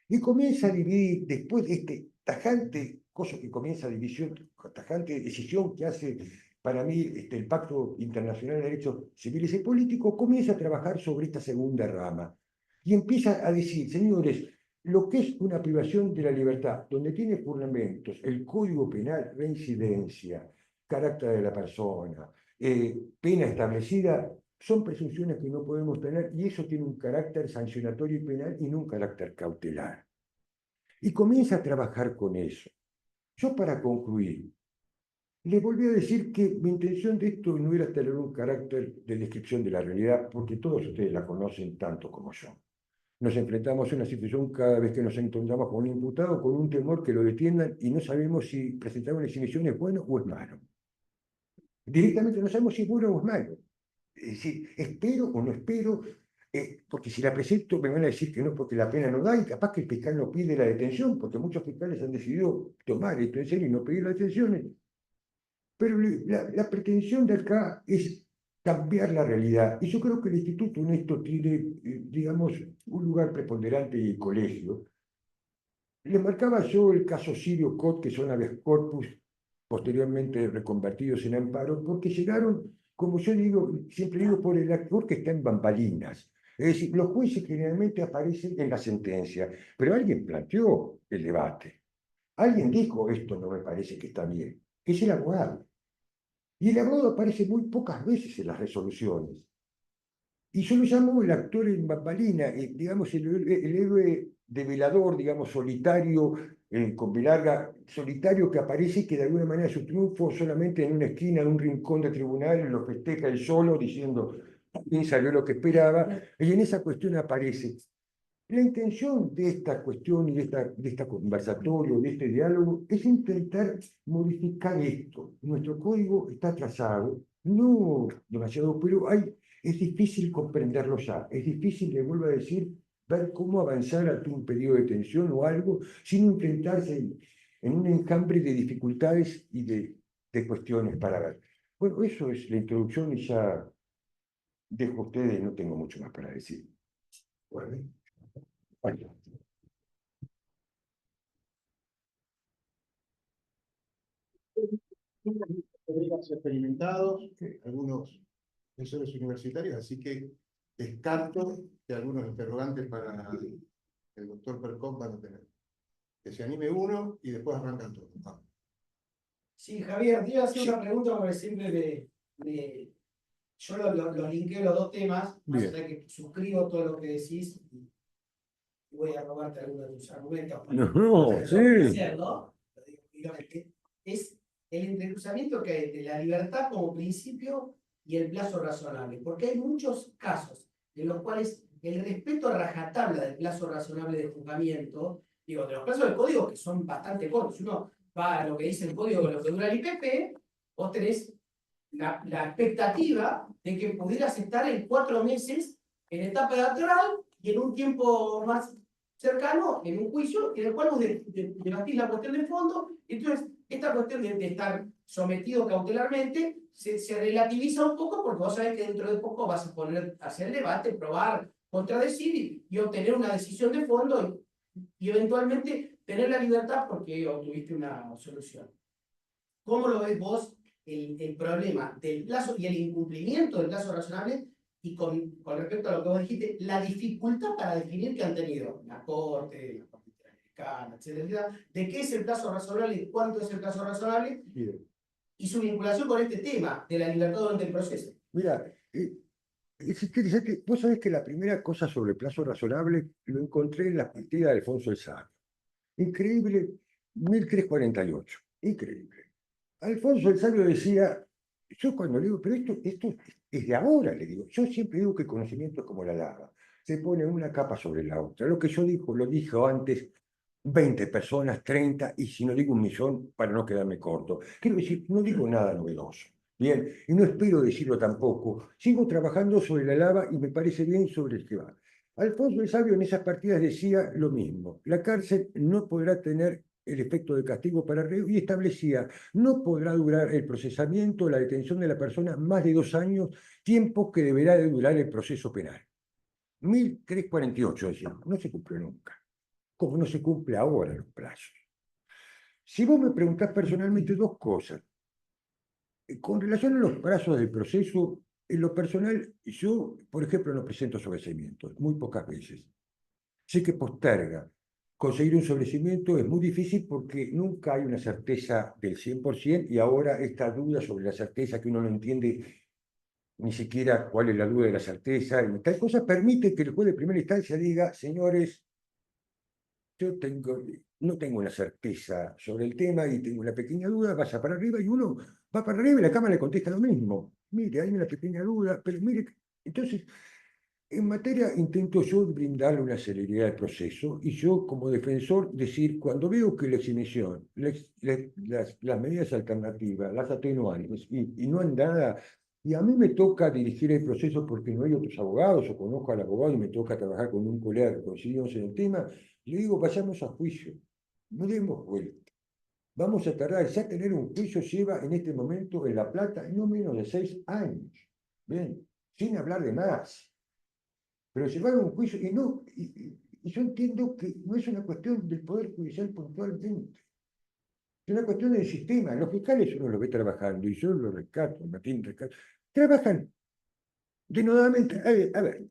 Speaker 2: Y comienza a dividir, después de este tajante cosa que comienza división, tajante decisión que hace para mí el Pacto Internacional de Derechos Civiles y Políticos, comienza a trabajar sobre esta segunda rama y empieza a decir, señores, lo que es una privación de la libertad, donde tiene fundamentos el Código Penal, reincidencia, carácter de la persona, pena establecida, son presunciones que no podemos tener y eso tiene un carácter sancionatorio y penal y no un carácter cautelar. Y comienza a trabajar con eso. Yo para concluir, les volví a decir que mi intención de esto no era tener un carácter de descripción de la realidad, porque todos ustedes la conocen tanto como yo. Nos enfrentamos a una situación cada vez que nos encontramos con un imputado con un temor que lo detiendan y no sabemos si presentar una exhibición es bueno o es malo. Directamente no sabemos si es bueno o es malo. Es decir, espero o no espero, porque si la presento me van a decir que no porque la pena no da y capaz que el fiscal no pide la detención, porque muchos fiscales han decidido tomar esto en serio y no pedir la detención. Pero la pretensión de acá es cambiar la realidad. Y yo creo que el instituto en esto tiene, digamos, un lugar preponderante en el colegio. Le marcaba yo el caso Sirio Cot, que son habeas corpus, posteriormente reconvertidos en amparo, porque llegaron, como yo digo, siempre digo, por el actor que está en bambalinas. Es decir, los jueces generalmente aparecen en la sentencia, pero alguien planteó el debate. Alguien dijo, esto no me parece que está bien, que es el abogado. Y el abogado aparece muy pocas veces en las resoluciones. Y yo lo llamo el actor en bambalina, digamos, el héroe develador, digamos, solitario, con B larga, solitario que aparece y que de alguna manera su triunfo solamente en una esquina, en un rincón de tribunal, lo festeja él solo, diciendo, bien salió lo que esperaba, y en esa cuestión aparece. La intención de esta cuestión y de esta conversatorio, de este diálogo, es intentar modificar esto. Nuestro código está trazado, no demasiado, pero es difícil comprenderlo ya. Es difícil, le vuelvo a decir, ver cómo avanzar ante un periodo de tensión o algo sin enfrentarse en un enjambre de dificultades y de cuestiones para ver. Bueno, eso es la introducción y ya dejo a ustedes, no tengo mucho más para decir.
Speaker 1: Bueno,
Speaker 2: Bueno.
Speaker 1: colegas experimentados, algunos profesores universitarios, así que descarto que algunos interrogantes para el doctor Percop van a tener. Que se anime uno y después arrancan todos. Vamos.
Speaker 3: Sí, Javier, te iba a hacer una pregunta porque siempre yo lo linkeo los dos temas, más
Speaker 2: Bien.
Speaker 3: allá que suscribo todo lo que decís y voy a robarte algunos de tus argumentos
Speaker 2: No,
Speaker 3: para
Speaker 2: sí.
Speaker 3: hacerlo, lo digo públicamente, es el entrecruzamiento que hay entre la libertad como principio y el plazo razonable, porque hay muchos casos en los cuales el respeto a rajatabla del plazo razonable de juzgamiento, digo, de los plazos del código que son bastante cortos, uno va a lo que dice el código, lo que dura el IPP, vos tenés la expectativa de que pudieras estar en 4 meses en etapa electoral y en un tiempo más cercano en un juicio en el cual vos debatís la cuestión de fondo. Entonces, esta cuestión de estar sometido cautelarmente se relativiza un poco porque vos sabés que dentro de poco vas a poner a hacer el debate, probar, contradecir y obtener una decisión de fondo y eventualmente tener la libertad porque obtuviste una solución. ¿Cómo lo ves vos el problema del plazo y el incumplimiento del plazo razonable? Y con respecto a lo que vos dijiste, la dificultad para definir que han tenido la Corte, la Corte Interamericana, etcétera, de qué es el plazo razonable y cuánto es el plazo razonable,
Speaker 2: Bien.
Speaker 3: y su vinculación con este tema de la libertad durante el proceso.
Speaker 2: Mira, es interesante. Vos sabés que la primera cosa sobre el plazo razonable lo encontré en la partida de Alfonso el Sabio. Increíble, 1348. Increíble. Alfonso el Sabio decía, yo cuando le digo, pero esto es de ahora, le digo, yo siempre digo que el conocimiento es como la lava, se pone una capa sobre la otra. Lo que yo digo, lo dije antes, 20 personas, 30, y si no digo 1.000.000, para no quedarme corto. Quiero decir, no digo nada novedoso. Bien, y no espero decirlo tampoco. Sigo trabajando sobre la lava y me parece bien sobre el que va. Alfonso el Sabio en esas partidas decía lo mismo. La cárcel no podrá tener el efecto de castigo para reo y establecía, no podrá durar el procesamiento, la detención de la persona más de 2 años, tiempo que deberá de durar el proceso penal. 1348 decía, no se cumplió nunca, como no se cumple ahora los plazos. Si vos me preguntás personalmente dos cosas, con relación a los plazos del proceso, en lo personal, yo, por ejemplo, no presento sobreseimientos, muy pocas veces. Sé que posterga. Conseguir un sobreseimiento es muy difícil porque nunca hay una certeza del 100% y ahora esta duda sobre la certeza que uno no entiende ni siquiera cuál es la duda de la certeza, y tal cosa permite que el juez de primera instancia diga, señores, yo no tengo una certeza sobre el tema y tengo una pequeña duda, vaya para arriba y uno va para arriba y la Cámara le contesta lo mismo. Mire, hay una pequeña duda, pero mire, entonces, en materia intento yo brindarle una celeridad al proceso y yo como defensor decir, cuando veo que la exhibición, las medidas alternativas, las atenuantes y no han nada, y a mí me toca dirigir el proceso porque no hay otros abogados o conozco al abogado y me toca trabajar con un colega que coincidimos en el tema, le digo, vayamos a juicio, no demos vuelta. Vamos a tardar, ya tener un juicio lleva en este momento en La Plata no menos de 6 años. bien, sin hablar de más. Pero llevaron un juicio, y yo entiendo que no es una cuestión del Poder Judicial puntualmente, es una cuestión del sistema. Los fiscales uno los ve trabajando, y yo los rescato, Martín rescato, trabajan denodadamente. A ver,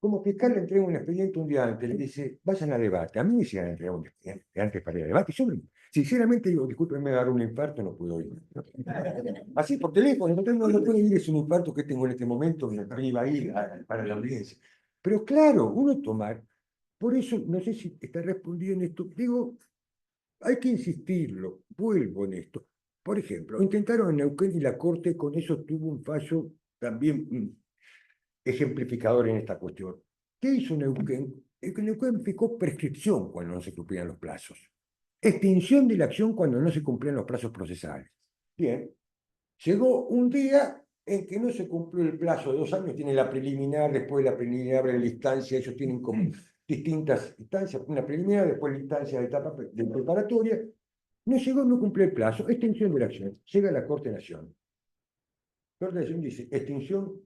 Speaker 2: como fiscal le entrega un expediente un día antes, le dice, vayan a debate. A mí me decían entregar un expediente antes para ir a debate. Yo, sinceramente, digo, discúlpenme dar un infarto, no puedo ir. Así por teléfono, no puede ir, es un infarto que tengo en este momento, no iba a ir para la audiencia. Pero claro, uno tomar, por eso, no sé si está respondiendo en esto, digo, hay que insistirlo, vuelvo en esto. Por ejemplo, intentaron en Neuquén y la Corte con eso tuvo un fallo también ejemplificador en esta cuestión. ¿Qué hizo Neuquén? Neuquén fijó prescripción cuando no se cumplían los plazos. Extinción de la acción cuando no se cumplían los plazos procesales. Bien. Llegó un día en que no se cumplió el plazo de 2 años, tiene la preliminar, después de la preliminar abre la instancia, ellos tienen como distintas instancias, una preliminar, después la instancia de etapa de preparatoria. No llegó, no cumplió el plazo, extinción de la acción. Llega a la Corte Nacional. La Corte Nacional dice, extinción,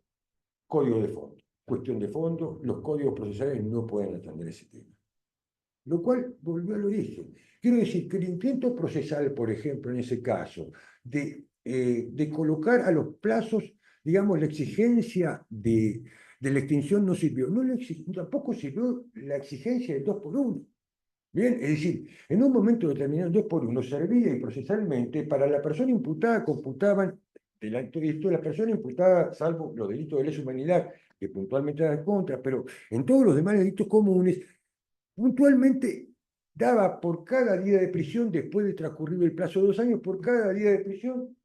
Speaker 2: código de fondo. Cuestión de fondo, los códigos procesales no pueden atender ese tema. Lo cual volvió al origen. Quiero decir que el intento procesal, por ejemplo, en ese caso, de colocar a los plazos, digamos, la exigencia de la extinción no sirvió. Tampoco sirvió la exigencia del 2 por 1. Bien, es decir, en un momento determinado, el 2 por 1 servía y procesalmente para la persona imputada computaban, delante de esto, la persona imputada, salvo los delitos de lesa humanidad, que puntualmente eran contra, pero en todos los demás delitos comunes, puntualmente daba por cada día de prisión, después de transcurrido el plazo de 2 años, por cada día de prisión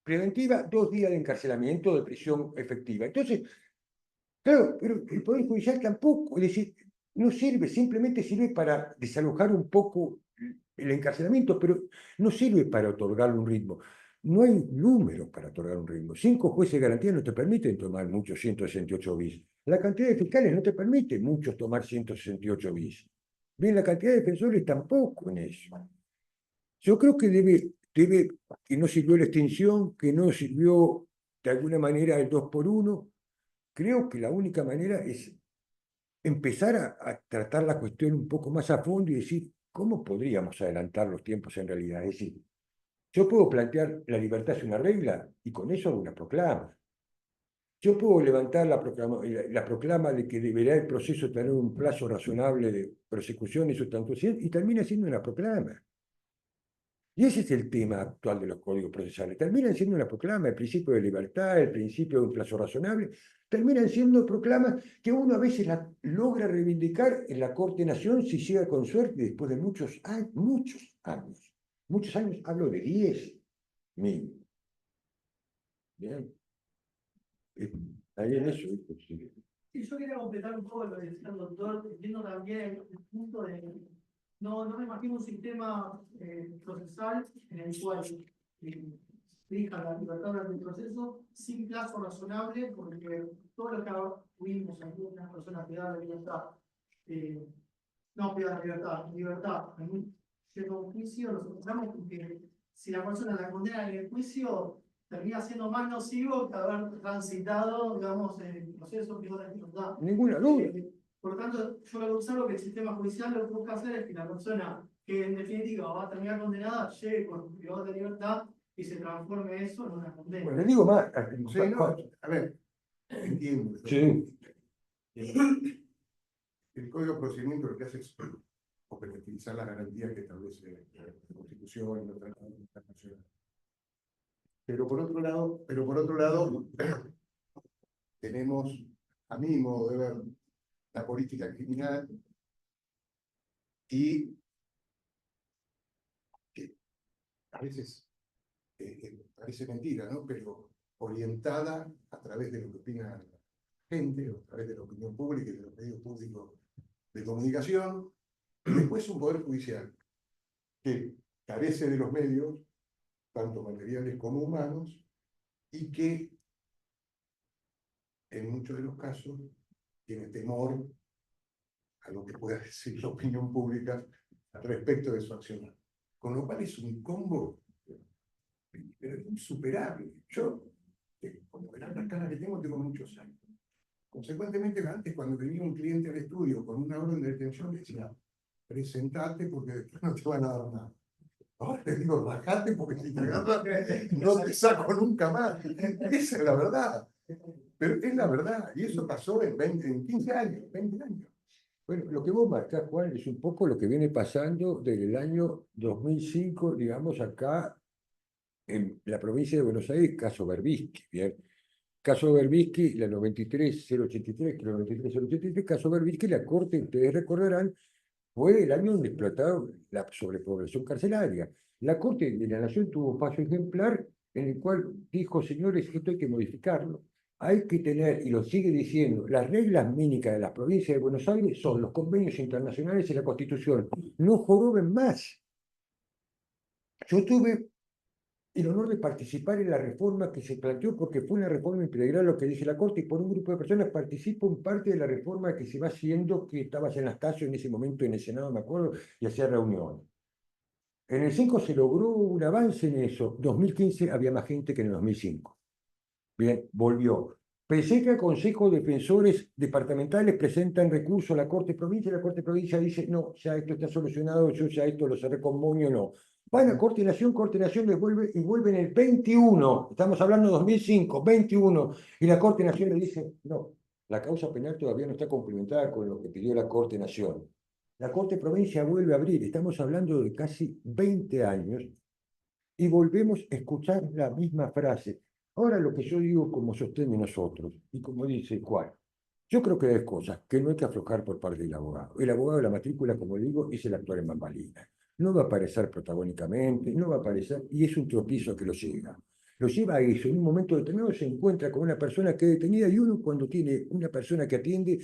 Speaker 2: preventiva, 2 días de encarcelamiento de prisión efectiva. Entonces, claro, pero el Poder Judicial tampoco, es decir, no sirve, simplemente sirve para desalojar un poco el encarcelamiento, pero no sirve para otorgarle un ritmo. No hay números para otorgar un ritmo. 5 jueces de garantía no te permiten tomar muchos 168 bis. La cantidad de fiscales no te permite muchos tomar 168 bis. Bien, la cantidad de defensores tampoco en eso. Yo creo que que no sirvió la extinción, que no sirvió de alguna manera el 2 por 1. Creo que la única manera es empezar a tratar la cuestión un poco más a fondo y decir, ¿cómo podríamos adelantar los tiempos en realidad? Es decir, yo puedo plantear la libertad es una regla y con eso hago una proclama. Yo puedo levantar la proclama de que deberá el proceso tener un plazo razonable de persecución y sustanciación y termina siendo una proclama. Y ese es el tema actual de los códigos procesales. Terminan siendo una proclama, el principio de libertad, el principio de un plazo razonable, terminan siendo proclamas que uno a veces logra reivindicar en la Corte Nación si llega con suerte después de muchos años, muchos años, hablo de 10 mínimo. Bien. Ahí en eso. Sí.
Speaker 4: Sí, yo quería completar un poco lo que decía el doctor, viendo también el punto de, no me imagino un sistema procesal en el cual fija la libertad del proceso sin plazo razonable, porque todo lo que tuvimos aquí, una persona que da la libertad, no pida la libertad, siendo un juicio, nosotros sabemos que si la persona la condena en el juicio, termina siendo más nocivo que haber transitado, digamos, el proceso que ahora libertad.
Speaker 2: Ninguna duda.
Speaker 4: Por lo tanto, yo lo que observo que el sistema judicial lo que busca hacer es que la persona que en definitiva va a terminar condenada llegue con privado de libertad y se transforme eso en una condena.
Speaker 2: Bueno, le digo más.
Speaker 1: Sí, no, a ver, entiendo.
Speaker 2: Sí.
Speaker 1: El Código de Procedimiento lo que hace es operativizar las garantías que establece la Constitución y los tratados internacionales. Pero por otro lado, tenemos, a mi modo de ver, la política criminal y que a veces parece mentira, ¿no? Pero orientada a través de lo que opina la gente, o a través de la opinión pública y de los medios públicos de comunicación, y después un poder judicial que carece de los medios, tanto materiales como humanos, y que en muchos de los casos tiene temor a lo que pueda decir la opinión pública respecto de su acción. Con lo cual es un combo pero insuperable. Yo como verán las caras que tengo muchos años. Consecuentemente, antes cuando venía un cliente al estudio con una orden de detención, le decía, presentate porque después no te van a dar nada. Ahora le digo, bajate porque si te agarras no te saco nunca más. Esa es la verdad. Pero es la verdad, y eso pasó en 15 años, 20 años.
Speaker 2: Bueno, lo que vos marcás, Juan, es un poco lo que viene pasando desde el año 2005, digamos, acá en la provincia de Buenos Aires, caso Berbisky, ¿bien? Caso Berbisky, la 93.083, que la 93.083, caso Berbisky, la Corte, ustedes recordarán, fue el año donde explotaron la sobrepoblación carcelaria. La Corte de la Nación tuvo un paso ejemplar en el cual dijo, señores, esto hay que modificarlo. Hay que tener, y lo sigue diciendo, las reglas mínimas de las provincias de Buenos Aires son los convenios internacionales y la Constitución. No joroben más. Yo tuve el honor de participar en la reforma que se planteó, porque fue una reforma integral lo que dice la Corte, y por un grupo de personas participo en parte de la reforma que se va haciendo, que estabas en las casas en ese momento en el Senado, me acuerdo, y hacía reunión. En el 5 se logró un avance en eso. 2015 había más gente que en el 2005. Bien, volvió. Pensé que el Consejo de Defensores Departamentales presentan recurso a la Corte Provincia y la Corte Provincia dice, no, ya esto está solucionado, yo ya esto lo cerré con moño, no. Van a Corte Nación les vuelve y vuelve en el 21, estamos hablando de 2005, 21, y la Corte Nación le dice, no, la causa penal todavía no está complementada con lo que pidió la Corte Nación. La Corte Provincia vuelve a abrir, estamos hablando de casi 20 años, y volvemos a escuchar la misma frase. Ahora lo que yo digo como sostiene nosotros, y como dice Juan, yo creo que hay cosas que no hay que aflojar por parte del abogado. El abogado de la matrícula, como digo, es el actor en bambalinas. No va a aparecer protagónicamente, no va a aparecer, y es un tropiezo que lo llega. Lo lleva a eso. En un momento determinado se encuentra con una persona que es detenida y uno cuando tiene una persona que atiende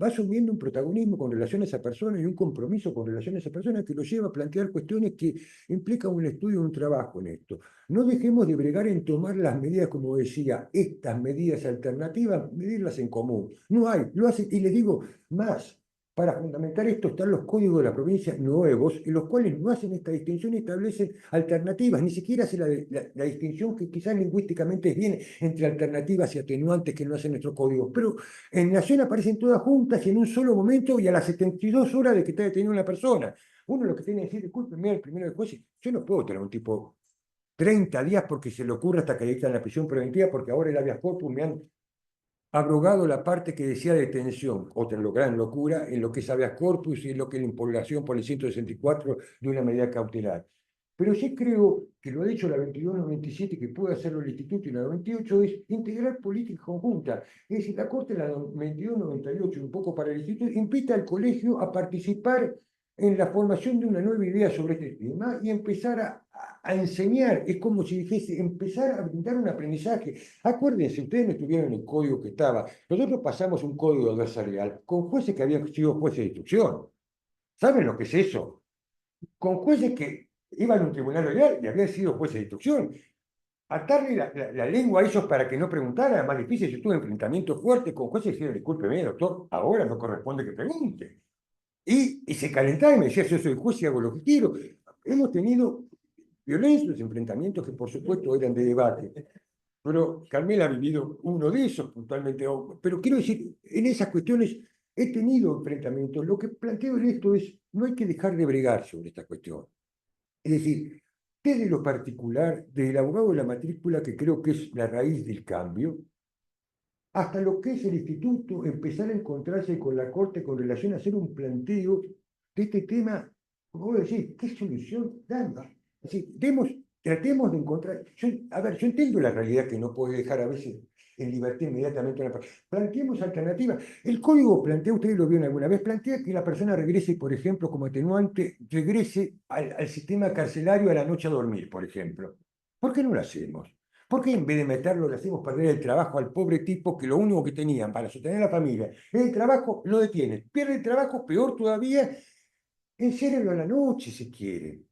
Speaker 2: va asumiendo un protagonismo con relación a esa persona y un compromiso con relación a esa persona que lo lleva a plantear cuestiones que implican un estudio, un trabajo en esto. No dejemos de bregar en tomar las medidas, como decía, estas medidas alternativas, medirlas en común. No hay, lo hacen, y les digo más, para fundamentar esto están los códigos de la provincia nuevos, en los cuales no hacen esta distinción y establecen alternativas, ni siquiera hacen la distinción que quizás lingüísticamente es bien entre alternativas y atenuantes que no hacen nuestros códigos, pero en Nación aparecen todas juntas y en un solo momento y a las 72 horas de que está detenida una persona. Uno lo que tiene que decir, discúlpenme, el primero de juez, yo no puedo tener un tipo 30 días porque se le ocurre hasta que le dictan la prisión preventiva, porque ahora el habeas corpus me han abrogado la parte que decía detención, otra gran locura, en lo que es habeas corpus y en lo que es la impugnación por el 164 de una medida cautelar. Pero sí creo que lo ha dicho la 2197, que puede hacerlo el Instituto, y la 98 es integrar política conjunta. Es decir, la Corte, la 2298, un poco para el Instituto, invita al colegio a participar en la formación de una nueva idea sobre este tema y empezar a enseñar. Es como si dijese, empezar a brindar un aprendizaje. Acuérdense, ustedes no estuvieron en el código que estaba. Nosotros pasamos un código adversarial con jueces que habían sido jueces de instrucción. ¿Saben lo que es eso? Con jueces que iban a un tribunal legal y habían sido jueces de instrucción. Atarle la lengua a ellos para que no preguntaran, era más difícil. Yo tuve enfrentamientos fuertes con jueces que dijeron, discúlpeme, doctor, ahora no corresponde que pregunte. Y se calentaba y me decía, yo soy juez y hago lo que quiero. Hemos tenido violentos enfrentamientos que por supuesto eran de debate. Pero Carmela ha vivido uno de esos puntualmente. Pero quiero decir, en esas cuestiones he tenido enfrentamientos. Lo que planteo en esto es, no hay que dejar de bregar sobre esta cuestión. Es decir, desde lo particular, desde el abogado de la matrícula, que creo que es la raíz del cambio, hasta lo que es el instituto, empezar a encontrarse con la Corte con relación a hacer un planteo de este tema, como vos decís, ¿qué solución damos? Es decir, tratemos de encontrar, a ver, yo entiendo la realidad que no puede dejar a veces en libertad inmediatamente una persona. Planteemos alternativas. El código plantea, ustedes lo vieron alguna vez, plantea que la persona regrese, por ejemplo, como atenuante, regrese al sistema carcelario a la noche a dormir, por ejemplo. ¿Por qué no lo hacemos? ¿Por qué en vez de meterlo le hacemos perder el trabajo al pobre tipo que lo único que tenían para sostener a la familia es el trabajo, lo detiene? Pierde el trabajo, peor todavía, enciérrenlo a la noche si quieren.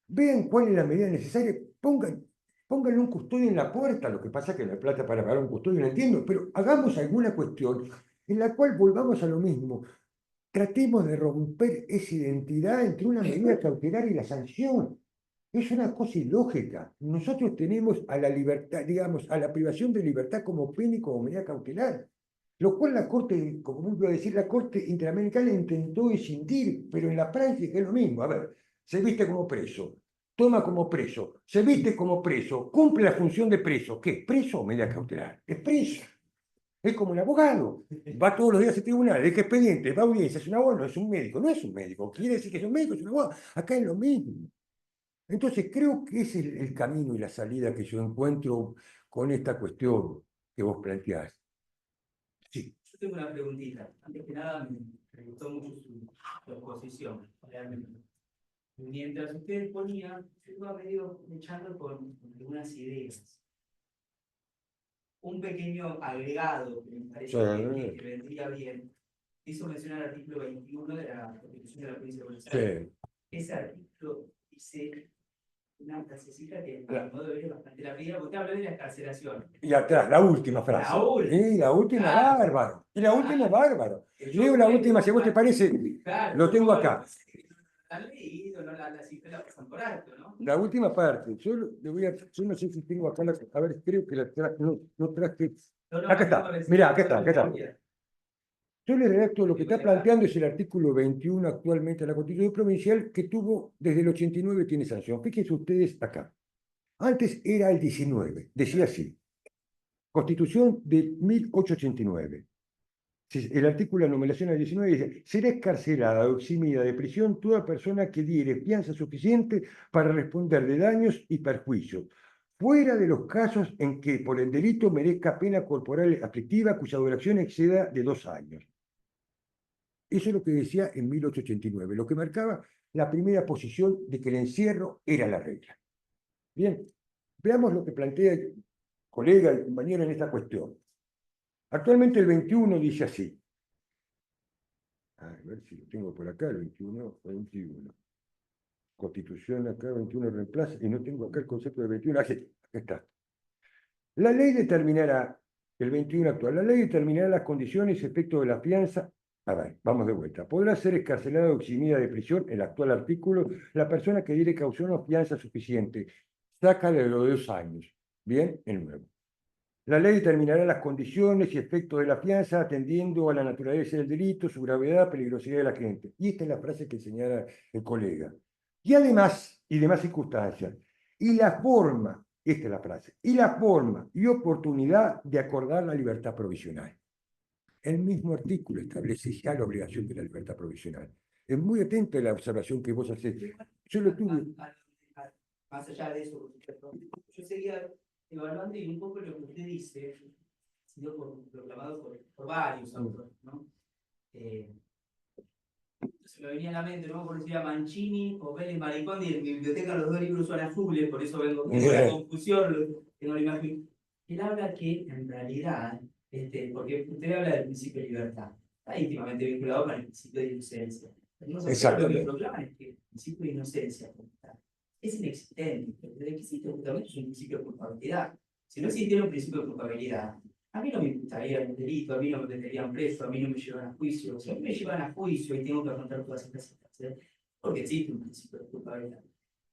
Speaker 2: Vean cuál es la medida necesaria, pónganle un custodio en la puerta, lo que pasa es que no hay plata para pagar un custodio, no entiendo, pero hagamos alguna cuestión en la cual volvamos a lo mismo. Tratemos de romper esa identidad entre una medida cautelar y la sanción. Es una cosa ilógica. Nosotros tenemos a la libertad, digamos, a la privación de libertad como pena y como medida cautelar. Lo cual la Corte, como vuelvo a decir, la Corte Interamericana intentó escindir, pero en la práctica es lo mismo. A ver, se viste como preso, toma como preso, se viste como preso, cumple la función de preso. ¿Qué? ¿Preso o medida cautelar? Es preso. Es como el abogado. Va todos los días al tribunal, deja expediente, va a audiencia, es un abogado, no es un médico, no es un médico. Quiere decir que es un médico, es un abogado. Acá es lo mismo. Entonces creo que ese es el camino y la salida que yo encuentro con esta cuestión que vos planteás. Sí.
Speaker 5: Yo tengo una preguntita. Antes que nada, me gustó mucho su exposición, realmente. Mientras usted ponía, yo iba medio echando con algunas ideas. Un pequeño agregado que me parece que vendría bien. Hizo mención al artículo 21 de la Constitución de la Provincia de Buenos Aires. Ese artículo dice una frasecita que a mi modo de ver es bastante larga, porque habla de la excarcelación.
Speaker 2: Y atrás, la última frase.
Speaker 5: La última.
Speaker 2: Sí, la última es
Speaker 5: Claro.
Speaker 2: bárbaro. Y la última es bárbaro.
Speaker 5: Yo
Speaker 2: Leo la
Speaker 5: creo
Speaker 2: última,
Speaker 5: que-
Speaker 2: si a vos te parece,
Speaker 5: Claro,
Speaker 2: lo tengo
Speaker 5: no,
Speaker 2: acá.
Speaker 5: La han leído, no la cifra la pasan por alto, ¿no?
Speaker 2: La última parte. Yo no sé si tengo acá a ver, creo que no traje.
Speaker 5: No, no,
Speaker 2: Acá está.
Speaker 5: no,
Speaker 2: Mirá, acá está. Yo le redacto lo que está planteando es el artículo 21 actualmente de la Constitución Provincial que tuvo desde el 89 tiene sanción. Fíjense ustedes acá. Antes era el 19, decía así. Constitución de 1889. El artículo de numeración al 19 dice, será excarcelada o eximida de prisión toda persona que diere fianza suficiente para responder de daños y perjuicios, fuera de los casos en que por el delito merezca pena corporal aflictiva cuya duración exceda de 2 años. Eso es lo que decía en 1889, lo que marcaba la primera posición de que el encierro era la regla. Bien, veamos lo que plantea el colega y compañero en esta cuestión. Actualmente el 21 dice así. A ver si lo tengo por acá, el 21. Constitución acá, 21 reemplaza, y no tengo acá el concepto de 21. Acá está. La ley determinará, el 21 actual, la ley determinará las condiciones y efectos de la fianza. A ver, vamos de vuelta. Podrá ser excarcelada o eximida de prisión, el actual artículo, la persona que diere caución o fianza suficiente. Sácale de los 2 años. Bien, el nuevo. La ley determinará las condiciones y efectos de la fianza atendiendo a la naturaleza del delito, su gravedad, peligrosidad de la gente. Y esta es la frase que señala el colega. Y además, y demás circunstancias, y la forma, esta es la frase, y la forma y oportunidad de acordar la libertad provisional. El mismo artículo establece ya la obligación de la libertad provisional. Es muy atento a la observación que vos hacés. Yo lo tuve.
Speaker 5: Más allá de eso, por supuesto, yo seguía evaluando y un poco lo que usted dice, ha sido proclamado por varios autores, ¿no? Se me venía a la mente, no me acuerdo si era Mancini o Vélez Maricondi, en mi biblioteca los 2 libros son azules, por eso vengo con la confusión, tengo la imagen. Él habla que en realidad, porque usted habla del principio de libertad, está íntimamente vinculado con el principio de inocencia. Lo que proclaman es que el principio de inocencia es inexistente, el que existe justamente es un principio de culpabilidad. Si no existiera un principio de culpabilidad, a mí no me imputaría un delito, a mí no me meterían preso, a mí no me llevan a juicio. Si a mí me llevan a juicio y tengo que afrontar todas estas situaciones, porque existe un principio de culpabilidad.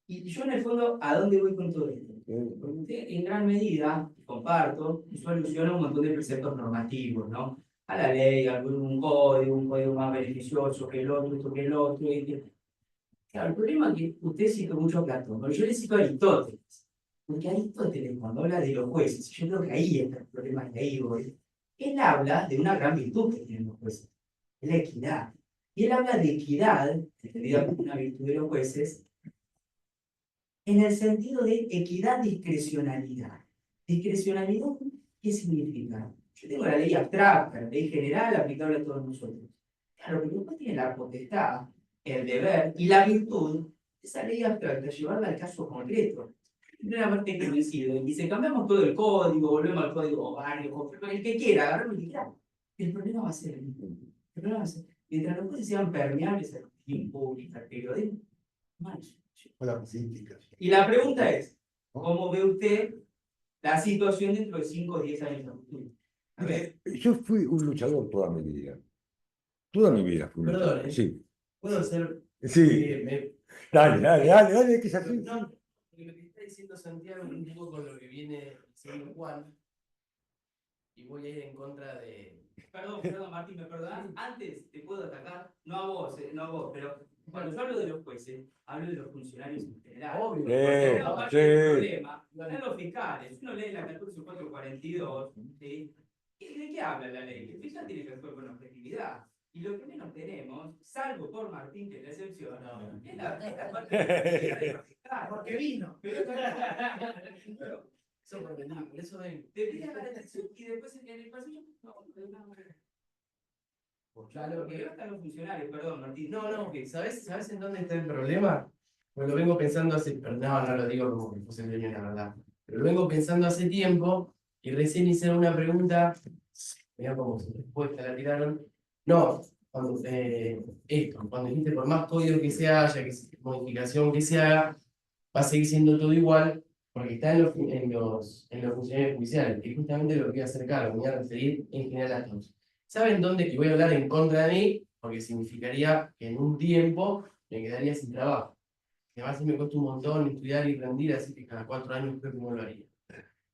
Speaker 5: Y yo en el fondo, ¿a dónde voy con todo esto? Porque usted en gran medida, comparto, hizo alusión a un montón de preceptos normativos, ¿no? A la ley, a un código más beneficioso que el otro, esto que el otro. Claro, el problema es que usted citó mucho a Platón, pero yo le cito a Aristóteles. Porque Aristóteles, cuando habla de los jueces, yo creo que ahí está el problema, que ahí voy. Él habla de una gran virtud que tienen los jueces, es la equidad. Y él habla de equidad, entendida como una virtud de los jueces, en el sentido de equidad, discrecionalidad. Discrecionalidad, ¿qué significa? Yo tengo la ley abstracta, la ley general aplicable a todos nosotros. Claro, pero después tiene la potestad, el deber y la virtud de esa ley abstracta, llevarla al caso concreto. Primeramente convencido, y si cambiamos todo el código, volvemos al código barrio, el que quiera, agarrarlo y quiera, el problema va a ser el mismo. El problema va a ser, mientras los jueces sean permeables a la opinión pública, al periodismo, mal. Y la pregunta es, ¿cómo ve usted la situación dentro de 5 o 10 años? A ver.
Speaker 2: Yo fui un luchador toda mi vida. Toda mi vida fui un luchador.
Speaker 3: Perdón,
Speaker 2: Sí.
Speaker 3: ¿puedo hacer?
Speaker 2: Sí. Dale, que es así.
Speaker 3: No,
Speaker 6: Porque lo que está diciendo Santiago es un poco con lo que viene diciendo Juan, y voy a ir en contra de...
Speaker 5: Perdón, Martín, ¿me perdonás? Antes te puedo atacar, no a vos, no a vos, pero cuando yo hablo de los jueces, hablo de los funcionarios en general.
Speaker 6: Obvio.
Speaker 5: Una parte del
Speaker 2: sí.
Speaker 5: problema son los fiscales. Uno lee la 14442, ¿sí? ¿Y de qué habla la ley? El fiscal tiene que actuar con objetividad. Y lo que menos tenemos, salvo por Martín, que es la excepción, es la parte de los fiscales.
Speaker 3: Porque vino.
Speaker 5: Pero,
Speaker 6: Eso por venir, por eso ven.
Speaker 5: te piden la atención y después en el pasillo, no.
Speaker 6: Claro
Speaker 5: Lo que veo están los funcionarios, perdón, Martín.
Speaker 6: No, que ¿sabes en dónde está el problema? Pues lo vengo pensando hace, pero no lo digo como que fuese el dueño, la verdad. Pero lo vengo pensando hace tiempo y recién hicieron una pregunta, mirá cómo su respuesta la tiraron. No, cuando dijiste por más código que se haya, modificación que se haga, va a seguir siendo todo igual, porque está en los funcionarios judiciales, que justamente lo que voy a hacer cargo, me voy a referir en general a todos. ¿Saben dónde? Que voy a hablar en contra de mí, porque significaría que en un tiempo me quedaría sin trabajo. Además, me cuesta un montón estudiar y rendir, así que cada 4 años creo que no lo haría.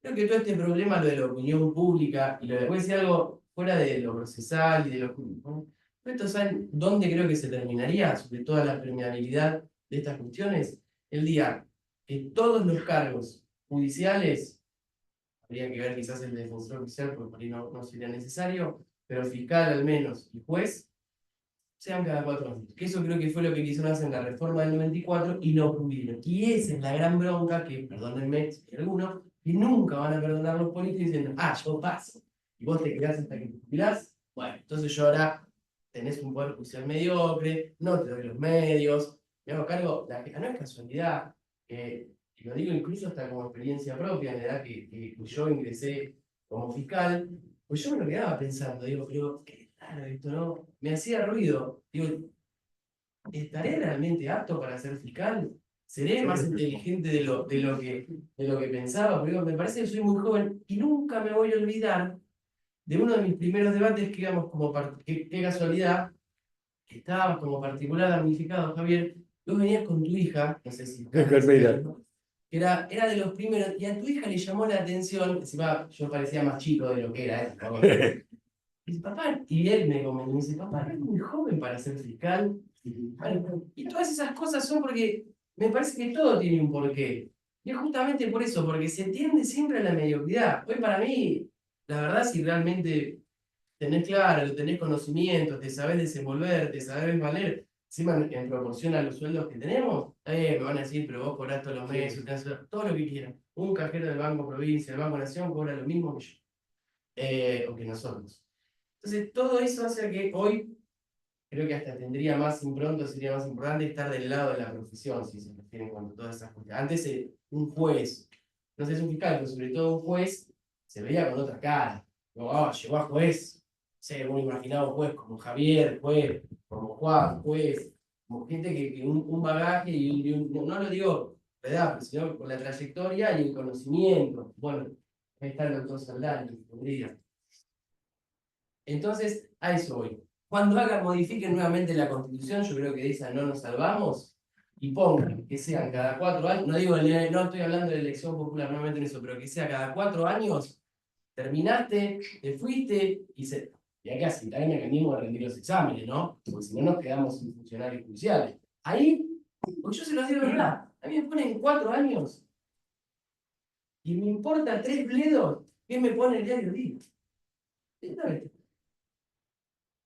Speaker 6: Creo que todo este problema, lo de la opinión pública, y lo de, voy a decir algo fuera de lo procesal y de lo jurídico, ¿no? ¿Pero saben dónde creo que se terminaría, sobre toda la permeabilidad de estas cuestiones? El día que todos los cargos judiciales, habría que ver quizás el defensor oficial, porque por ahí no sería necesario, pero fiscal al menos y juez, sean cada 4 años. Que eso creo que fue lo que quisieron hacer en la reforma del 94 y no pudieron. Y esa es la gran bronca que, perdónenme si hay algunos, que nunca van a perdonar los políticos diciendo, yo paso, y vos te quedás hasta que te jubilás. Bueno, entonces yo ahora tenés un poder judicial mediocre, no te doy los medios, me hago cargo, no es casualidad, y lo digo incluso hasta como experiencia propia, en la edad que yo ingresé como fiscal, pues yo me lo quedaba pensando, digo, pero qué raro esto, ¿no? Me hacía ruido. Digo, ¿estaré realmente apto para ser fiscal? ¿Seré más inteligente de lo que pensaba? Pero digo, me parece que soy muy joven y nunca me voy a olvidar de uno de mis primeros debates que íbamos como, qué casualidad, que estábamos como particular damnificado, Javier. Vos venías con tu hija, no sé si...
Speaker 2: Enfermera.
Speaker 6: Era de los primeros, y a tu hija le llamó la atención, encima yo parecía más chico de lo que era, y dice, papá, y él me dice, papá, eres muy joven para ser fiscal. Y todas esas cosas son porque me parece que todo tiene un porqué. Y es justamente por eso, porque se tiende siempre a la mediocridad. Hoy para mí, la verdad, si realmente tenés claro, tenés conocimiento, te sabés desenvolver, te sabés valer, encima en proporción a los sueldos que tenemos, me van a decir, pero vos cobrás todos los meses, todo lo que quieran. Un cajero del Banco Provincia, del Banco Nación, cobra lo mismo que yo, o que nosotros. Entonces, todo eso hace que hoy, creo que hasta tendría más impronto, sería más importante estar del lado de la profesión, si se refieren con todas esas cuestiones. Antes, un juez, no sé si un fiscal, pero sobre todo un juez, se veía con otra cara. Como, llegó a juez, uno imaginaba un juez como Javier, juez, como Juan, juez, como gente que un bagaje no lo digo de edad, sino con la trayectoria y el conocimiento. Bueno, ahí está el doctor Saldaña, tendría. Entonces, a eso voy. Cuando modifiquen nuevamente la Constitución, yo creo que de esa no nos salvamos, y pongan que sean cada 4 años, no estoy hablando de la elección popular, nuevamente en eso, pero que sea cada 4 años, terminaste, te fuiste, y hay que aceptar el mecanismo de rendir los exámenes, ¿no? Porque si no nos quedamos sin funcionarios judiciales. Ahí, pues yo se los digo de verdad, a mí me ponen 4 años, y me importa 3 bledos, ¿qué me pone el diario Día?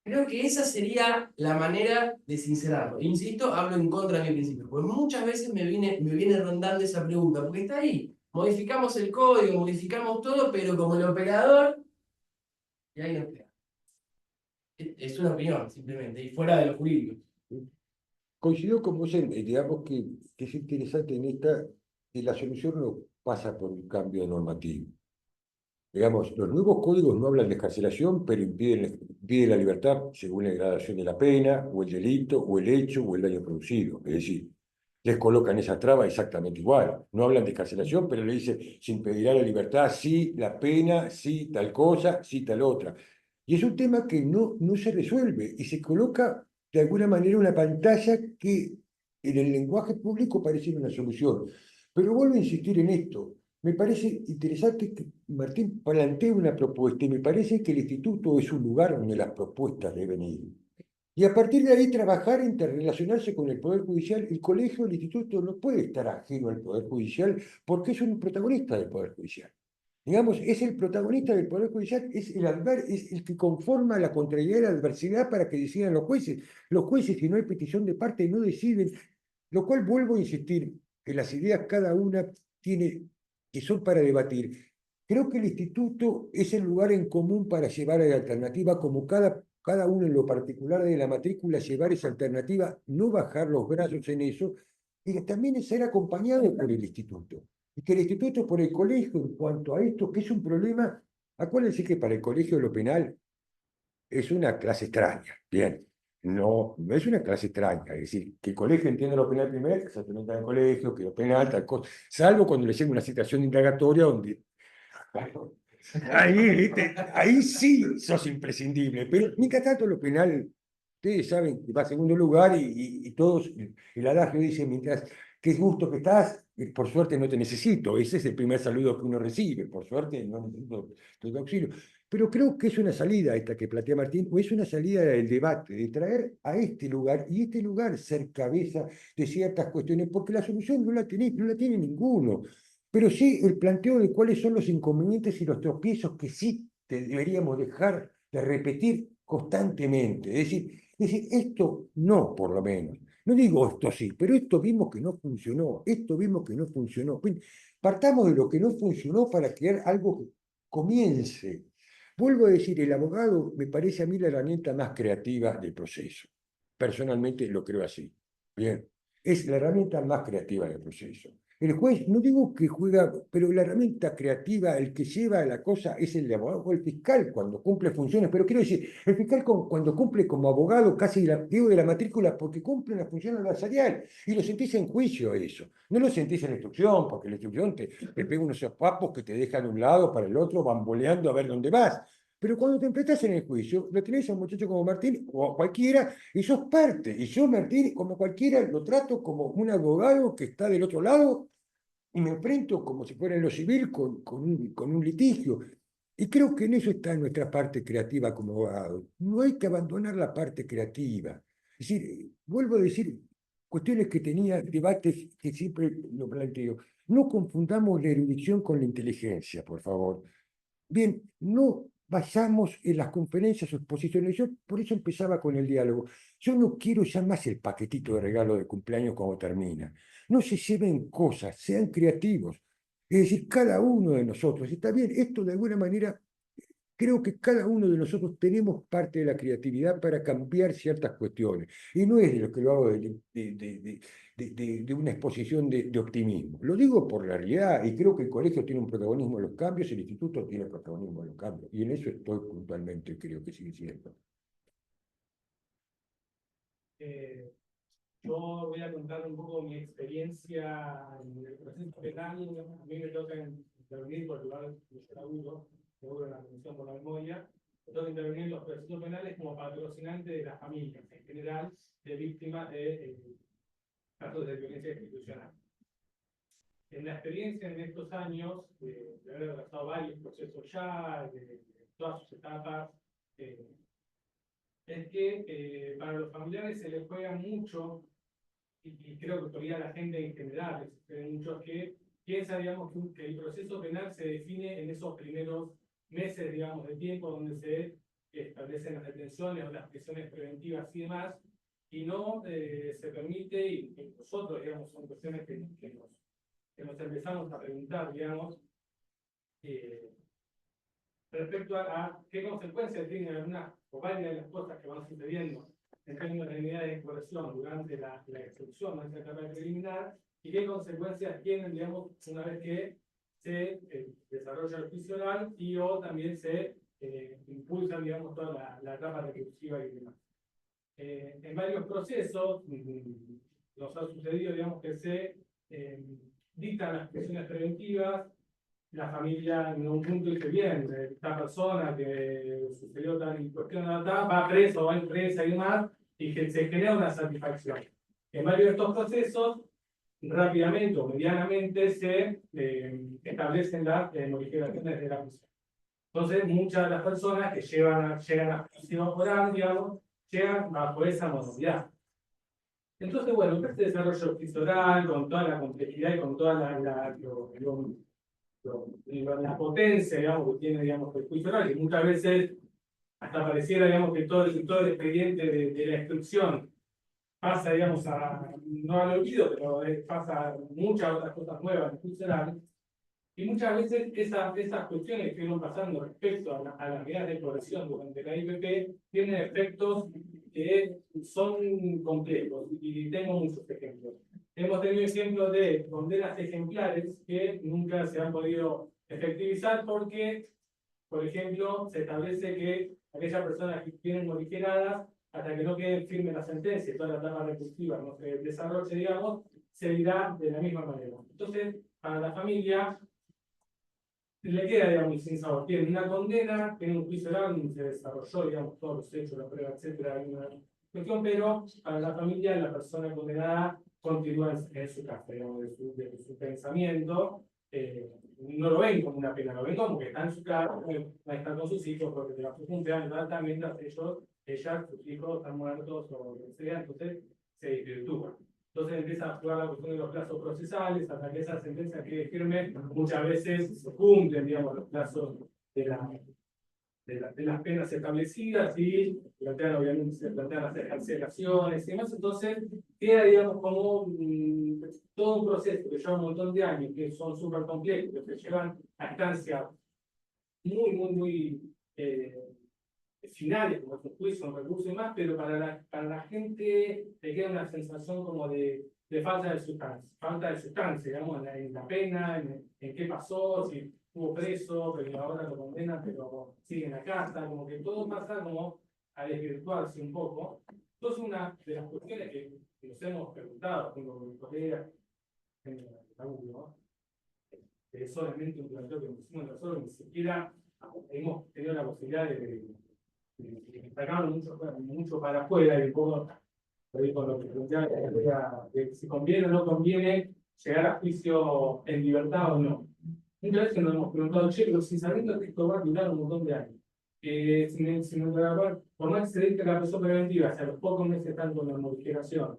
Speaker 6: Creo que esa sería la manera de sincerarlo. Insisto, hablo en contra de mi principio, porque muchas veces me viene rondando esa pregunta, porque está ahí. Modificamos el código, modificamos todo, pero como el operador, y ahí nos queda. Es una opinión, simplemente, y fuera de lo jurídico.
Speaker 2: Coincido con vos digamos que es interesante en esta, que la solución no pasa por un cambio normativo. Digamos, los nuevos códigos no hablan de escarcelación, pero impiden la libertad según la degradación de la pena, o el delito, o el hecho, o el daño producido. Es decir, les colocan esa traba exactamente igual. No hablan de escarcelación, pero le dicen, se impedirá la libertad, sí, la pena, sí, tal cosa, sí, tal otra. Y es un tema que no se resuelve, y se coloca de alguna manera una pantalla que en el lenguaje público parece una solución. Pero vuelvo a insistir en esto. Me parece interesante que Martín plantee una propuesta y me parece que el instituto es un lugar donde las propuestas deben ir. Y a partir de ahí trabajar, interrelacionarse con el Poder Judicial. El colegio, el instituto no puede estar ajeno al Poder Judicial porque es un protagonista del Poder Judicial. Digamos, es el protagonista del Poder Judicial, es el que conforma la contrariedad y la adversidad para que decidan los jueces. Los jueces, si no hay petición de parte, no deciden, lo cual vuelvo a insistir, que las ideas cada una tiene, que son para debatir. Creo que el instituto es el lugar en común para llevar a la alternativa, como cada uno en lo particular de la matrícula, llevar esa alternativa, no bajar los brazos en eso, y también es ser acompañado por el instituto. Y que el instituto por el colegio, en cuanto a esto, que es un problema, acuérdense que para el colegio lo penal es una clase extraña, bien, no es una clase extraña, es decir, que el colegio entienda lo penal primero, que se implementa en el colegio, que lo penal, tal cosa, salvo cuando le llega una situación indagatoria donde, bueno, ahí sí sos imprescindible, pero mientras tanto lo penal, ustedes saben que va a segundo lugar y todos, el adagio dice, mientras qué gusto que estás, por suerte no te necesito, ese es el primer saludo que uno recibe, por suerte no necesito tu auxilio. Pero creo que es una salida esta que plantea Martín, o es una salida del debate, de traer a este lugar, y este lugar ser cabeza de ciertas cuestiones, porque la solución no la tiene ninguno, pero sí el planteo de cuáles son los inconvenientes y los tropiezos que sí deberíamos dejar de repetir constantemente. Es decir, esto no, por lo menos. No digo esto sí, pero esto vimos que no funcionó, esto vimos que no funcionó. Partamos de lo que no funcionó para crear algo que comience. Vuelvo a decir, el abogado me parece a mí la herramienta más creativa del proceso. Personalmente lo creo así. Bien, es la herramienta más creativa del proceso. El juez, no digo que juega, pero la herramienta creativa, el que lleva la cosa es el abogado o el fiscal cuando cumple funciones. Pero quiero decir, el fiscal cuando cumple como abogado, casi digo de la matrícula, porque cumple una función adversarial. Y lo sentís en juicio eso. No lo sentís en la instrucción, porque la instrucción te pega unos papos que te dejan de un lado para el otro, bamboleando a ver dónde vas. Pero cuando te enfrentás en el juicio, lo tenés a un muchacho como Martín o a cualquiera, y sos parte. Y yo, Martín, como cualquiera, lo trato como un abogado que está del otro lado y me enfrento como si fuera en lo civil con un litigio. Y creo que en eso está nuestra parte creativa como abogados. No hay que abandonar la parte creativa. Es decir, vuelvo a decir cuestiones que tenía, debates que siempre lo planteo. No confundamos la erudición con la inteligencia, por favor. Bien, no vayamos en las conferencias o exposiciones. Yo por eso empezaba con el diálogo. Yo no quiero ya más el paquetito de regalo de cumpleaños cuando termina. No se lleven cosas, sean creativos. Es decir, cada uno de nosotros, está bien, esto de alguna manera, creo que cada uno de nosotros tenemos parte de la creatividad para cambiar ciertas cuestiones. Y no es de lo que lo hago de una exposición de optimismo. Lo digo por la realidad y creo que el colegio tiene un protagonismo en los cambios, el instituto tiene protagonismo en los cambios. Y en eso estoy puntualmente, creo que sigue siendo.
Speaker 7: Yo voy a contar un poco mi experiencia en el proceso penal. A mí me toca intervenir por el lugar de laburo en la Comisión por la Memoria. Me toca intervenir en los procesos penales como patrocinante de las familias, en general, de víctimas de casos de violencia institucional. En la experiencia en estos años, de haber pasado varios procesos ya, de todas sus etapas, es que para los familiares se les juega mucho, y creo que todavía la gente en general, existen muchos que piensan, digamos, que el proceso penal se define en esos primeros meses, digamos, de tiempo donde se establecen las detenciones o las prisiones preventivas y demás, y no se permite, y nosotros, digamos, son cuestiones que nos empezamos a preguntar, digamos, respecto a qué consecuencias tienen algunas o varias de las cosas que van sucediendo en términos de unidades de coerción durante la instrucción de esta etapa preliminar y qué consecuencias tienen, digamos, una vez que se desarrolla el juicio oral y o también se impulsan, digamos, toda la etapa recursiva y demás. En varios procesos nos ha sucedido, digamos, que se dictan las prisiones preventivas. La familia en un punto dice, bien, esta persona que sucedió tal cuestión, va preso, va en presa y demás, y que se genera una satisfacción. En varios de estos procesos rápidamente o medianamente se establecen las modificaciones de la prisión. Entonces, muchas de las personas que llegan a prisión oral, digamos, llegan bajo esa modalidad. Entonces, bueno, este desarrollo oral, con toda la complejidad y con toda la potencia, digamos, que tiene, digamos, el juicio oral, que muchas veces hasta pareciera, digamos, que todo el expediente de la instrucción pasa, digamos, no al olvido, pero pasa muchas otras cosas nuevas en el juicio oral. Y muchas veces esas cuestiones que fueron pasando respecto a las medidas de corrección durante la IPP tienen efectos que son complejos, y tengo muchos ejemplos. Hemos tenido ejemplos de condenas ejemplares que nunca se han podido efectivizar porque, por ejemplo, se establece que aquellas personas que tienen morigeradas, hasta que no quede firme la sentencia y toda la etapa recursiva no se desarrolle, digamos, se dirá de la misma manera. Entonces, para la familia, le queda, digamos, sin sabor. Tiene una condena, tiene un juicio oral donde se desarrolló, digamos, todos los hechos, la prueba, etcétera, hay una cuestión, pero para la familia, la persona condenada continúa en su casa, digamos, de su pensamiento. No lo ven como una pena, lo ven como que está en su casa, va a estar con sus hijos, porque de la cumpleaños, también ella, sus hijos están muertos o lo que sea, entonces se desvirtúa. Entonces empieza a jugar la cuestión de los plazos procesales, hasta que esa sentencia quede firme, muchas veces se cumplen, digamos, los plazos de las penas establecidas y plantean, obviamente, se plantean las excarcelaciones y demás. Entonces queda, digamos, como todo un proceso que lleva un montón de años, que son súper complejos, que llevan a instancias muy finales, como su juicio, un recurso y más, pero para la gente le queda una sensación como de falta de sustancia, digamos, en la pena, en qué pasó, si estuvo preso, pero ahora lo condenan, pero sigue en la casa, como que todo pasa como a desvirtuarse un poco. Entonces, una de las cuestiones que nos hemos preguntado con mis colegas en la U, ¿no? Es solamente un planteo que nos hicimos nosotros, ni siquiera hemos tenido la posibilidad de sacar mucho para afuera y un poco con lo que planteaba, de si conviene o no conviene llegar a juicio en libertad o no. Muchas veces nos hemos preguntado, che, pero si sabiendo que esto va a durar un montón de años, por no excederte la prisión preventiva, o sea, los pocos meses están con la modificación,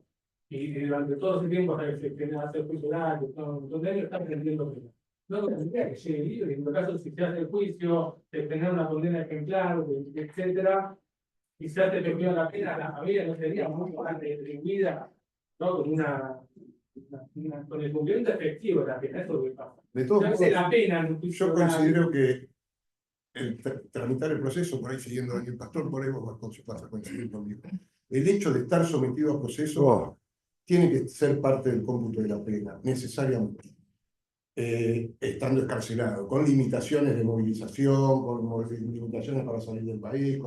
Speaker 7: y durante todo ese tiempo hasta que se tiene que hacer juicio oral, un montón de años, están aprendiendo pena. No tendría que llegue libre, en todo caso, si se hace el juicio, de tener una condena ejemplar, etcétera, y se hace efectiva la pena, la familia no sería mucho más retribuida, ¿no? Con el cumplimiento efectivo de la pena, eso es lo que pasa.
Speaker 1: De todos modos,
Speaker 7: La pena en un juicio
Speaker 1: yo
Speaker 7: oral,
Speaker 1: considero que tramitar el proceso, por ahí siguiendo a el pastor, por ahí vos vas a coincidir conmigo. El hecho de estar sometido a proceso tiene que ser parte del cómputo de la pena, necesariamente. Estando escarcelado, con limitaciones de movilización, con limitaciones para salir del país,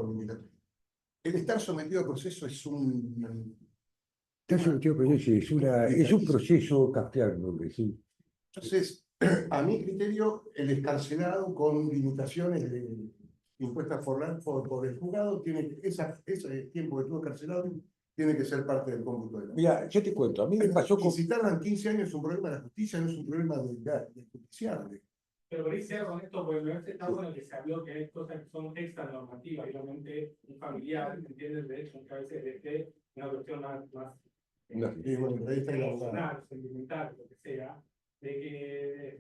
Speaker 1: el estar sometido a proceso es un...
Speaker 2: Es un proceso kafkiano, sí.
Speaker 1: Entonces, a mi criterio, el escarcelado con limitaciones impuestas por el juzgado, ese tiempo que estuvo encarcelado tiene que ser parte del cómputo de la...
Speaker 2: Mira, yo te cuento, a mí me pasó con...
Speaker 1: Y si tardan 15 años es un problema de la justicia, no es un problema de judicial.
Speaker 7: Pero por ahí cierro con esto, porque me parece está bueno que se habló que hay cosas que son extra normativas, igualmente un familiar entiende el derecho muchas veces desde una cuestión más
Speaker 1: Y bueno, pero ahí está el abogado.
Speaker 7: emocional, sentimental, lo que sea, de que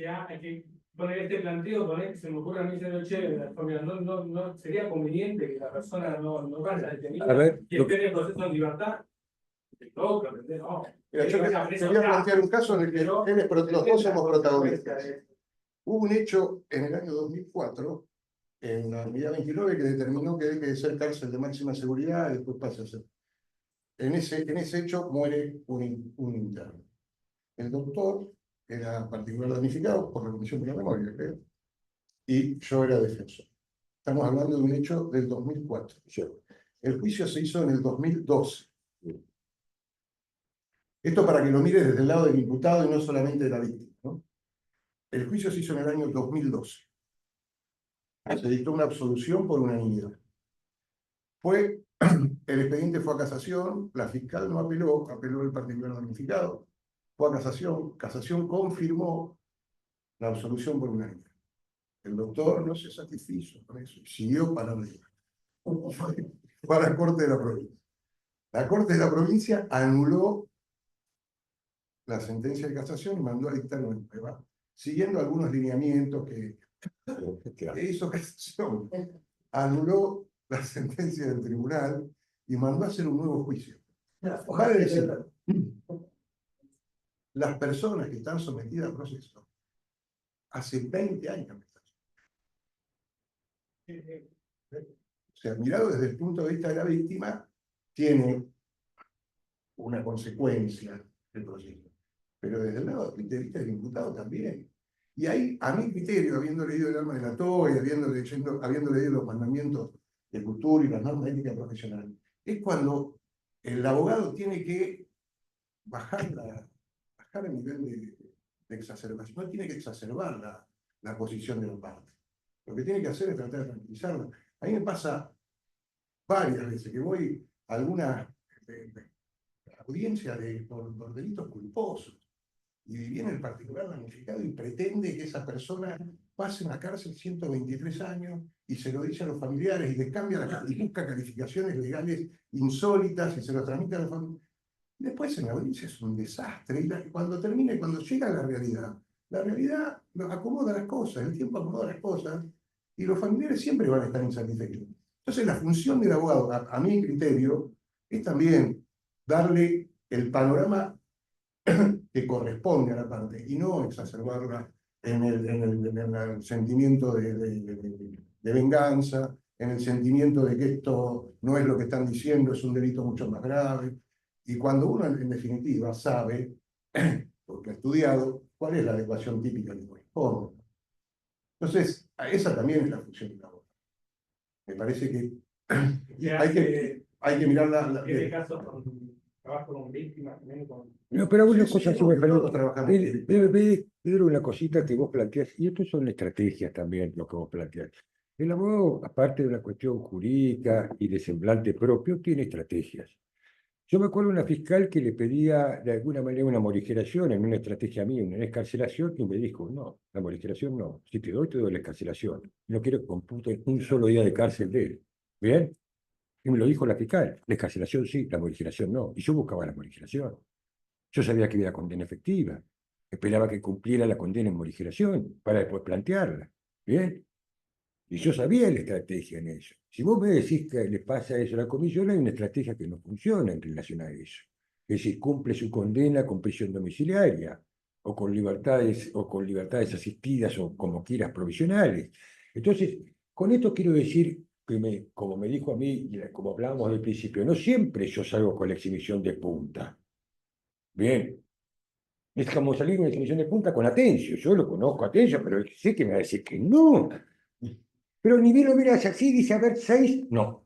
Speaker 7: hay que poner este planteo, poner que se me ocurre a mí ser no sería conveniente que la persona no vaya detenida
Speaker 2: A ver,
Speaker 7: y esté en el proceso en libertad. No.
Speaker 1: Mira, yo te voy a plantear un caso en el que los dos somos protagonistas. Hubo un hecho en el año 2004, en la unidad 29, que determinó que deje de ser cárcel de máxima seguridad y después pase a ser. En ese hecho muere un interno. El doctor era particular damnificado por la Comisión de la Memoria, creo, y yo era defensor. Estamos hablando de un hecho del 2004. El juicio se hizo en el 2012. Esto para que lo mires desde el lado del imputado y no solamente de la víctima, ¿no? El juicio se hizo en el año 2012. Se dictó una absolución por unanimidad. Fue el expediente fue a casación, la fiscal no apeló, apeló el particular damnificado, fue a casación, casación confirmó la absolución por unanimidad. El doctor no se satisfizo con eso, siguió para arriba. Fue a la Corte de la Provincia. La Corte de la Provincia anuló la sentencia de casación y mandó a dictar una nueva, siguiendo algunos lineamientos que hizo casación. Anuló la sentencia del tribunal y mandó a hacer un nuevo juicio. Ojalá decir, las personas que están sometidas a proceso hace 20 años. O sea, mirado desde el punto de vista de la víctima, tiene una consecuencia el proceso. Pero desde el lado de vista del imputado también. Y ahí, a mi criterio, habiendo leído el alma de la TOA y habiendo leído los mandamientos de Couture y las normas de ética profesional, es cuando el abogado tiene que bajar el nivel de exacerbación. No tiene que exacerbar la posición de los partes. Lo que tiene que hacer es tratar de tranquilizarla. A mí me pasa varias veces que voy a alguna audiencia por delitos culposos y viene el particular damnificado y pretende que esa persona pase en la cárcel 123 años y se lo dice a los familiares y les cambia y busca calificaciones legales insólitas y se lo transmite a los familiares. Después en la audiencia es un desastre y cuando termina y cuando llega a la realidad acomoda las cosas, el tiempo acomoda las cosas y los familiares siempre van a estar insatisfechos. Entonces la función del abogado, a mi criterio, es también darle el panorama que corresponde a la parte y no exacerbarla en el sentimiento de venganza, en el sentimiento de que esto no es lo que están diciendo, es un delito mucho más grave. Y cuando uno en definitiva sabe, porque ha estudiado, cuál es la adecuación típica que corresponde. Entonces, esa también es la función del abogado. Me parece que hay que mirar
Speaker 7: En este caso, trabajo con víctimas, también con...
Speaker 2: No, pero una
Speaker 1: Sí,
Speaker 2: cosa,
Speaker 1: sí,
Speaker 2: si me
Speaker 1: todos
Speaker 2: permite,
Speaker 1: trabajamos.
Speaker 2: Pedro, una cosita que vos planteás, y esto son estrategias también, lo que vos planteás. El abogado, aparte de una cuestión jurídica y de semblante propio, tiene estrategias. Yo me acuerdo de una fiscal que le pedía de alguna manera una morigeración en una estrategia mía, una excarcelación, y me dijo, no, la morigeración no, si te doy la excarcelación. No quiero que computen un solo día de cárcel de él. ¿Bien? Y me lo dijo la fiscal, la excarcelación sí, la morigeración no. Y yo buscaba la morigeración. Yo sabía que había condena efectiva. Esperaba que cumpliera la condena en morigeración para después plantearla. ¿Bien? Y yo sabía la estrategia en eso. Si vos me decís que le pasa eso a la comisión, hay una estrategia que no funciona en relación a eso. Es decir, cumple su condena con prisión domiciliaria, o con libertades asistidas, o como quieras, provisionales. Entonces, con esto quiero decir que, como me dijo a mí, y como hablábamos al principio, no siempre yo salgo con la exhibición de punta. Bien. Es como salir con la exhibición de punta con Atencio. Yo lo conozco a Atencio, pero sé que me va a decir que no. Pero ni bien lo miras así, dice, a ver, 6, no.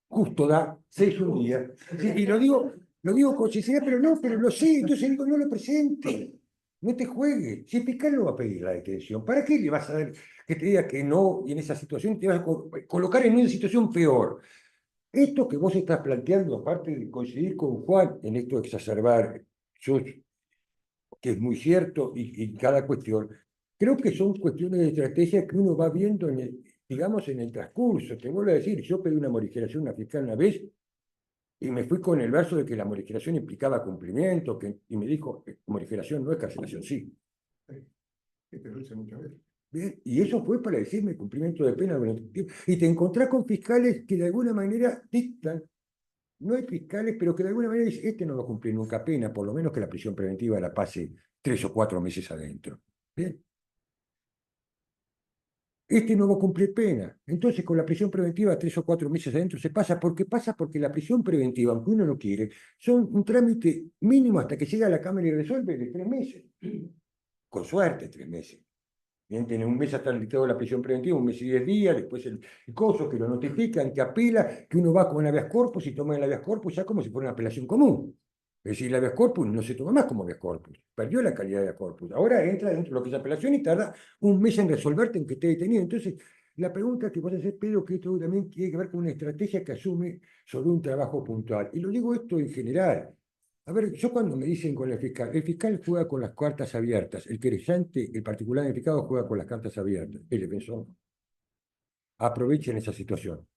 Speaker 2: Justo da 6 un día. Sí, y lo digo con sinceridad, pero lo sé. Entonces digo, no lo presente. No te juegues. Si el fiscal no va a pedir la detención, ¿para qué le vas a dar que te diga que no y en esa situación te vas a colocar en una situación peor? Esto que vos estás planteando, aparte de coincidir con Juan en esto de exacerbar, que es muy cierto, y cada cuestión, creo que son cuestiones de estrategia que uno va viendo digamos, en el transcurso. Te vuelvo a decir, yo pedí una morigeración a una fiscal una vez y me fui con el verso de que la morigeración implicaba cumplimiento, y me dijo, morigeración no es carcelación, sí.
Speaker 1: Te lo dice muchas veces.
Speaker 2: Bien, y eso fue para decirme cumplimiento de pena durante un tiempo. Y te encontrás con fiscales que de alguna manera dictan, no hay fiscales, pero que de alguna manera dicen, este no va a cumplir nunca pena, por lo menos que la prisión preventiva la pase 3 o 4 meses adentro. Bien. Este no va a cumplir pena. Entonces, con la prisión preventiva 3 o 4 meses adentro se pasa porque la prisión preventiva, aunque uno no quiere, son un trámite mínimo hasta que llega a la Cámara y resuelve de 3 meses. Con suerte, 3 meses. Bien, tiene un mes hasta el dictado de la prisión preventiva, un mes y 10 días, después el coso que lo notifican, que apela, que uno va con el habeas corpus y toma el habeas corpus ya como si fuera una apelación común. Es decir, el habeas corpus no se toma más como habeas corpus, perdió la calidad de habeas corpus. Ahora entra dentro de lo que es apelación y tarda un mes en resolverte en que esté detenido. Entonces, la pregunta que vos haces, Pedro, que esto también tiene que ver con una estrategia que asume sobre un trabajo puntual. Y lo digo esto en general. A ver, yo cuando me dicen con el fiscal juega con las cartas abiertas, el querellante, el particular implicado juega con las cartas abiertas, el defensor. Aprovechen esa situación.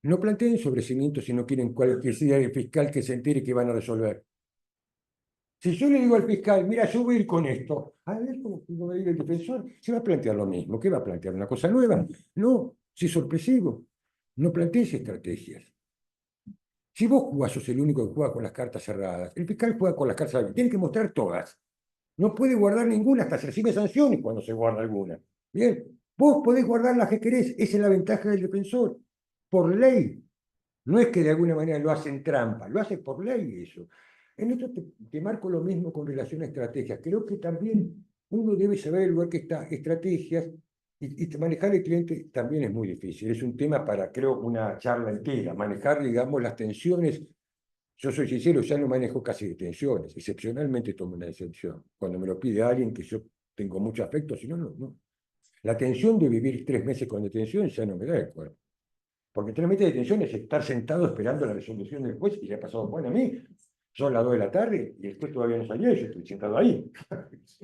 Speaker 2: No planteen sobrecimientos si no quieren cualquier sea el fiscal que se entere que van a resolver. Si yo le digo al fiscal, mira, yo voy a ir con esto, a ver cómo va a ir el defensor, se va a plantear lo mismo. ¿Qué va a plantear? ¿Una cosa nueva? No, si es sorpresivo. No plantees estrategias. Si vos jugás, sos el único que juega con las cartas cerradas. El fiscal juega con las cartas abiertas. Tiene que mostrar todas. No puede guardar ninguna hasta se recibe sanciones cuando se guarda alguna. Bien, vos podés guardar las que querés. Esa es la ventaja del defensor. Por ley. No es que de alguna manera lo hacen trampa, lo hace por ley eso. En esto te marco lo mismo con relación a estrategias. Creo que también uno debe saber el lugar que está, estrategias, y manejar el cliente también es muy difícil. Es un tema para, creo, una charla entera. Manejar, digamos, las tensiones. Yo soy sincero, ya no manejo casi de tensiones. Excepcionalmente tomo una decisión. Cuando me lo pide alguien que yo tengo mucho afecto, si no, no. La tensión de vivir 3 meses con detención ya no me da el cuerpo. Porque 3 meses de detención es estar sentado esperando la resolución del juez, y le ha pasado bueno a mí. Son las 2 de la tarde y el juez todavía no salió y yo estoy sentado ahí.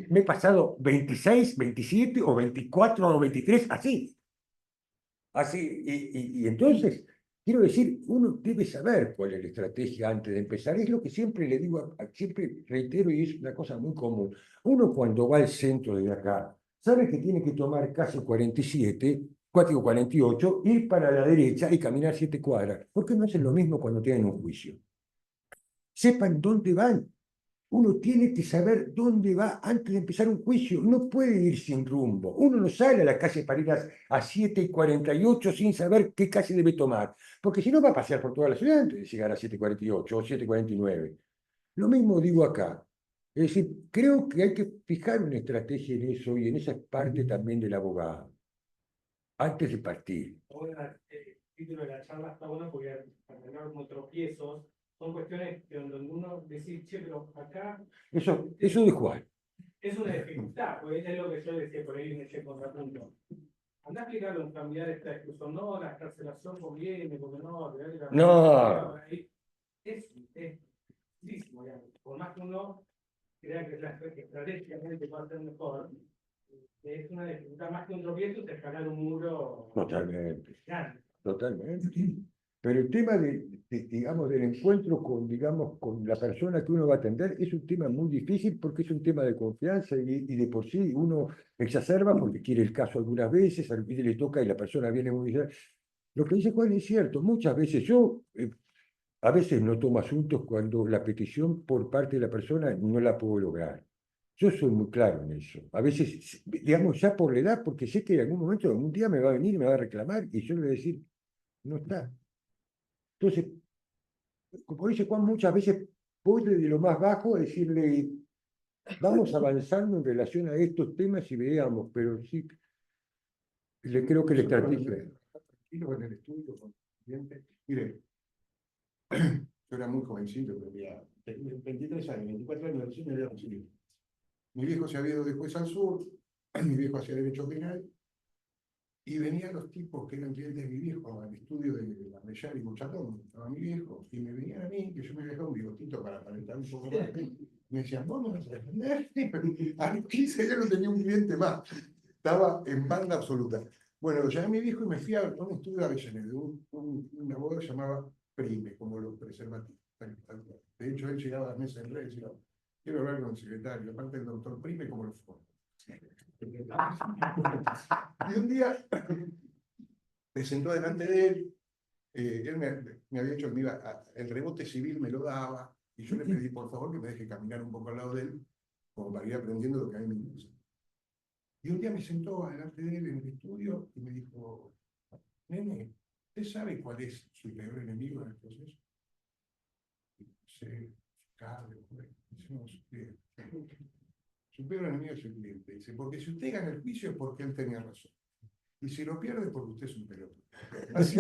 Speaker 2: Me he pasado 26, 27 o 24 o 23 así. Así, y entonces, quiero decir, uno debe saber cuál es la estrategia antes de empezar. Es lo que siempre le digo, siempre reitero, y es una cosa muy común. Uno cuando va al centro de acá, sabe que tiene que tomar casi 47, 48, ir para la derecha y caminar 7 cuadras. ¿Por qué no hacen lo mismo cuando tienen un juicio? Sepan dónde van. Uno tiene que saber dónde va antes de empezar un juicio. No puede ir sin rumbo. Uno no sale a la calle para ir a 7:48 sin saber qué calle debe tomar. Porque si no va a pasear por toda la ciudad antes de llegar a 7:48 o 7:49. Lo mismo digo acá. Es decir, creo que hay que fijar una estrategia en eso y en esa parte también del abogado. Antes de partir.
Speaker 7: Ahora, el título de la charla está bueno porque para tener como tropiezos, son cuestiones que donde uno dice, che, pero acá
Speaker 2: Eso de Juan.
Speaker 7: es una dificultad, porque es lo que yo decía por ahí en ese contrapunto. Andá a explicarle a un familiar esta discusión, no, la carcelación conviene, porque no,
Speaker 2: No.
Speaker 7: es difícil, por más que uno crea que la estratégicamente va a ser mejor, es una dificultad más que un tropiezo, es escalar un muro
Speaker 2: Totalmente.
Speaker 7: grande.
Speaker 2: Totalmente. Pero el tema digamos, del encuentro con, digamos, con la persona que uno va a atender es un tema muy difícil porque es un tema de confianza y de por sí uno exacerba porque quiere el caso algunas veces, al fin le toca y la persona viene muy bien. Lo que dice Juan es cierto, muchas veces yo a veces no tomo asuntos cuando la petición por parte de la persona no la puedo lograr. Yo soy muy claro en eso. A veces, digamos, ya por la edad, porque sé que en algún momento, algún día me va a venir y me va a reclamar y yo le voy a decir, no está. Entonces, como dice Juan, muchas veces voy desde lo más bajo a decirle, vamos avanzando en relación a estos temas y veamos, pero sí, creo que la estrategia.
Speaker 1: Tranquilo en el estudio con el cliente. Mire, yo era muy jovencito, tenía 23 años, 24 años, recién me había recibido. Mi viejo se había ido después al sur, mi viejo hacía derecho penal, y venían los tipos que eran clientes de mi viejo al estudio de la Mellar y Muchatón, estaba mi viejo, y me venían a mí, que yo me había dejado un bigotito para aparentar un poco más. Me decían, ¿vos me vas a defender? A los 15 ya no tenía un cliente más, estaba en banda absoluta. Bueno, lo llamé a mi viejo y me fui a un estudio de Avellaneda, de un abogado que se llamaba Prime, como los preservativos. De hecho, él llegaba a la mesa del rey y decía, quiero hablar con el secretario, aparte del doctor Prime, como los fondos. Y un día me sentó delante de él, él me había dicho que el rebote civil me lo daba, y yo le pedí por favor que me deje caminar un poco al lado de él, como para ir aprendiendo lo que a mí me interesa. Y un día me sentó delante de él en el estudio y me dijo, nene, ¿usted sabe cuál es su peor enemigo en el proceso? Dice, Carlos, no, su cliente. Su peor enemigo es el cliente. Dice, porque si usted gana el juicio es porque él tenía razón. Y si lo pierde es porque usted es un pelotudo. Así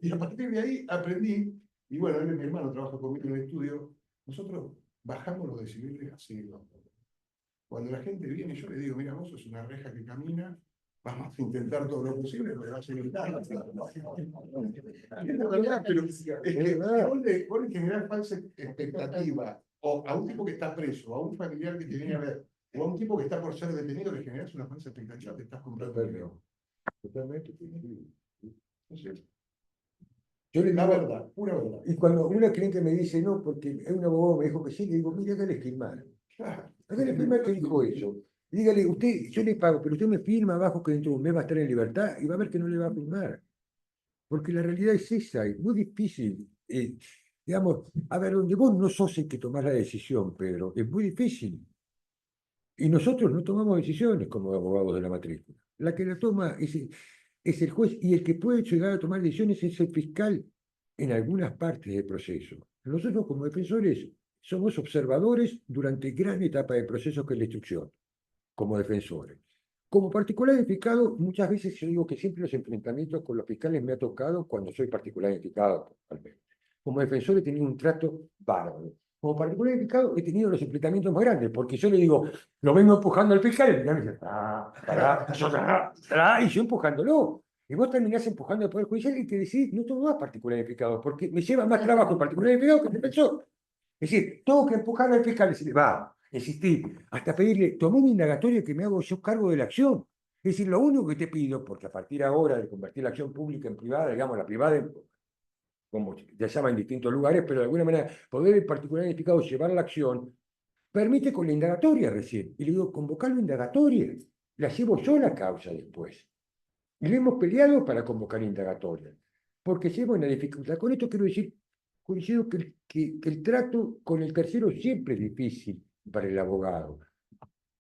Speaker 1: y a partir de ahí aprendí, y bueno, él es mi hermano, trabaja conmigo en el estudio, nosotros bajamos los decibeles así. Cuando la gente viene, yo le digo, mira, vos sos una reja que camina, vamos a intentar todo lo posible, pero va a ser es la verdad, pero es que vos le generás falsa expectativa o a un tipo que está preso, a un familiar que te viene a ver, o a un tipo que está por ser detenido, le generas una falsa expectativa que estás comprando.
Speaker 2: Totalmente.
Speaker 1: No sé,
Speaker 2: Yo le
Speaker 1: la
Speaker 2: digo,
Speaker 1: verdad, pura verdad.
Speaker 2: y cuando una cliente me dice no, porque un abogado me dijo que sí, le digo, mire, hágale firmar. Hágale firmar que dijo eso. Y dígale, usted, yo le pago, pero usted me firma abajo que dentro de un mes va a estar en libertad y va a ver que no le va a firmar. Porque la realidad es esa, es muy difícil. Digamos, a ver, donde vos no sos el que tomás la decisión, Pedro, es muy difícil. Y nosotros no tomamos decisiones como abogados de la matrícula. La que la toma es el juez y el que puede llegar a tomar decisiones es el fiscal en algunas partes del proceso. Nosotros como defensores somos observadores durante gran etapa del proceso que es la instrucción, como defensores. Como particular edificado, muchas veces yo digo que siempre los enfrentamientos con los fiscales me ha tocado cuando soy particular edificado, al menos. Como defensor he tenido un trato bárbaro. Como particular edificado he tenido los enfrentamientos más grandes, porque yo le digo, lo vengo empujando al fiscal, y el fiscal me dice, y yo empujándolo. Y vos terminás empujando al Poder Judicial y te decís, no tengo más particular edificado, porque me lleva más trabajo el particular edificado que el defensor. Es decir, tengo que empujar al fiscal y decirle, va, insistir, hasta pedirle, tomé una indagatoria que me hago yo cargo de la acción. Es decir, lo único que te pido, porque a partir de ahora de convertir la acción pública en privada, digamos, la privada, como ya se llama en distintos lugares, pero de alguna manera poder el particular identificado llevar la acción, permite con la indagatoria recién. Y le digo, convocar la indagatoria, la llevo yo la causa después. Y le hemos peleado para convocar indagatoria, porque lleva una dificultad. Con esto quiero decir, coincido que el trato con el tercero siempre es difícil para el abogado,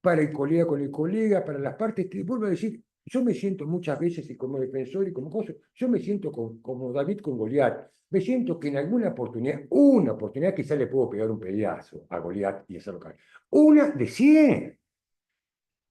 Speaker 2: para el colega con el colega, para las partes. Te vuelvo a decir, yo me siento muchas veces, y como defensor y como cosa, yo me siento como David con Goliat. Me siento que en alguna oportunidad, una oportunidad, quizá le puedo pegar un pediazo a Goliat y hacerlo caer. Una de 100.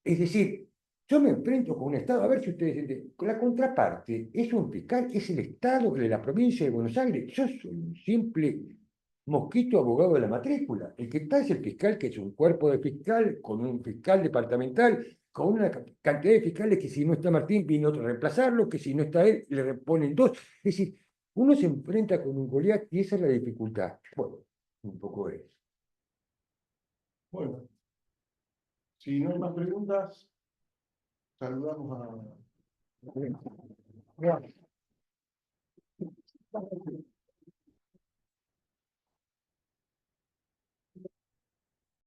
Speaker 2: Es decir, yo me enfrento con un Estado, a ver si ustedes entienden, la contraparte es un fiscal, es el Estado de la provincia de Buenos Aires. Yo soy un simple mosquito abogado de la matrícula. El que está es el fiscal, que es un cuerpo de fiscal, con un fiscal departamental, con una cantidad de fiscales que si no está Martín, viene otro a reemplazarlo, que si no está él, le reponen dos. Es decir, uno se enfrenta con un Goliat y esa es la dificultad. Bueno, un poco eso.
Speaker 1: Bueno, si no hay más preguntas, saludamos a...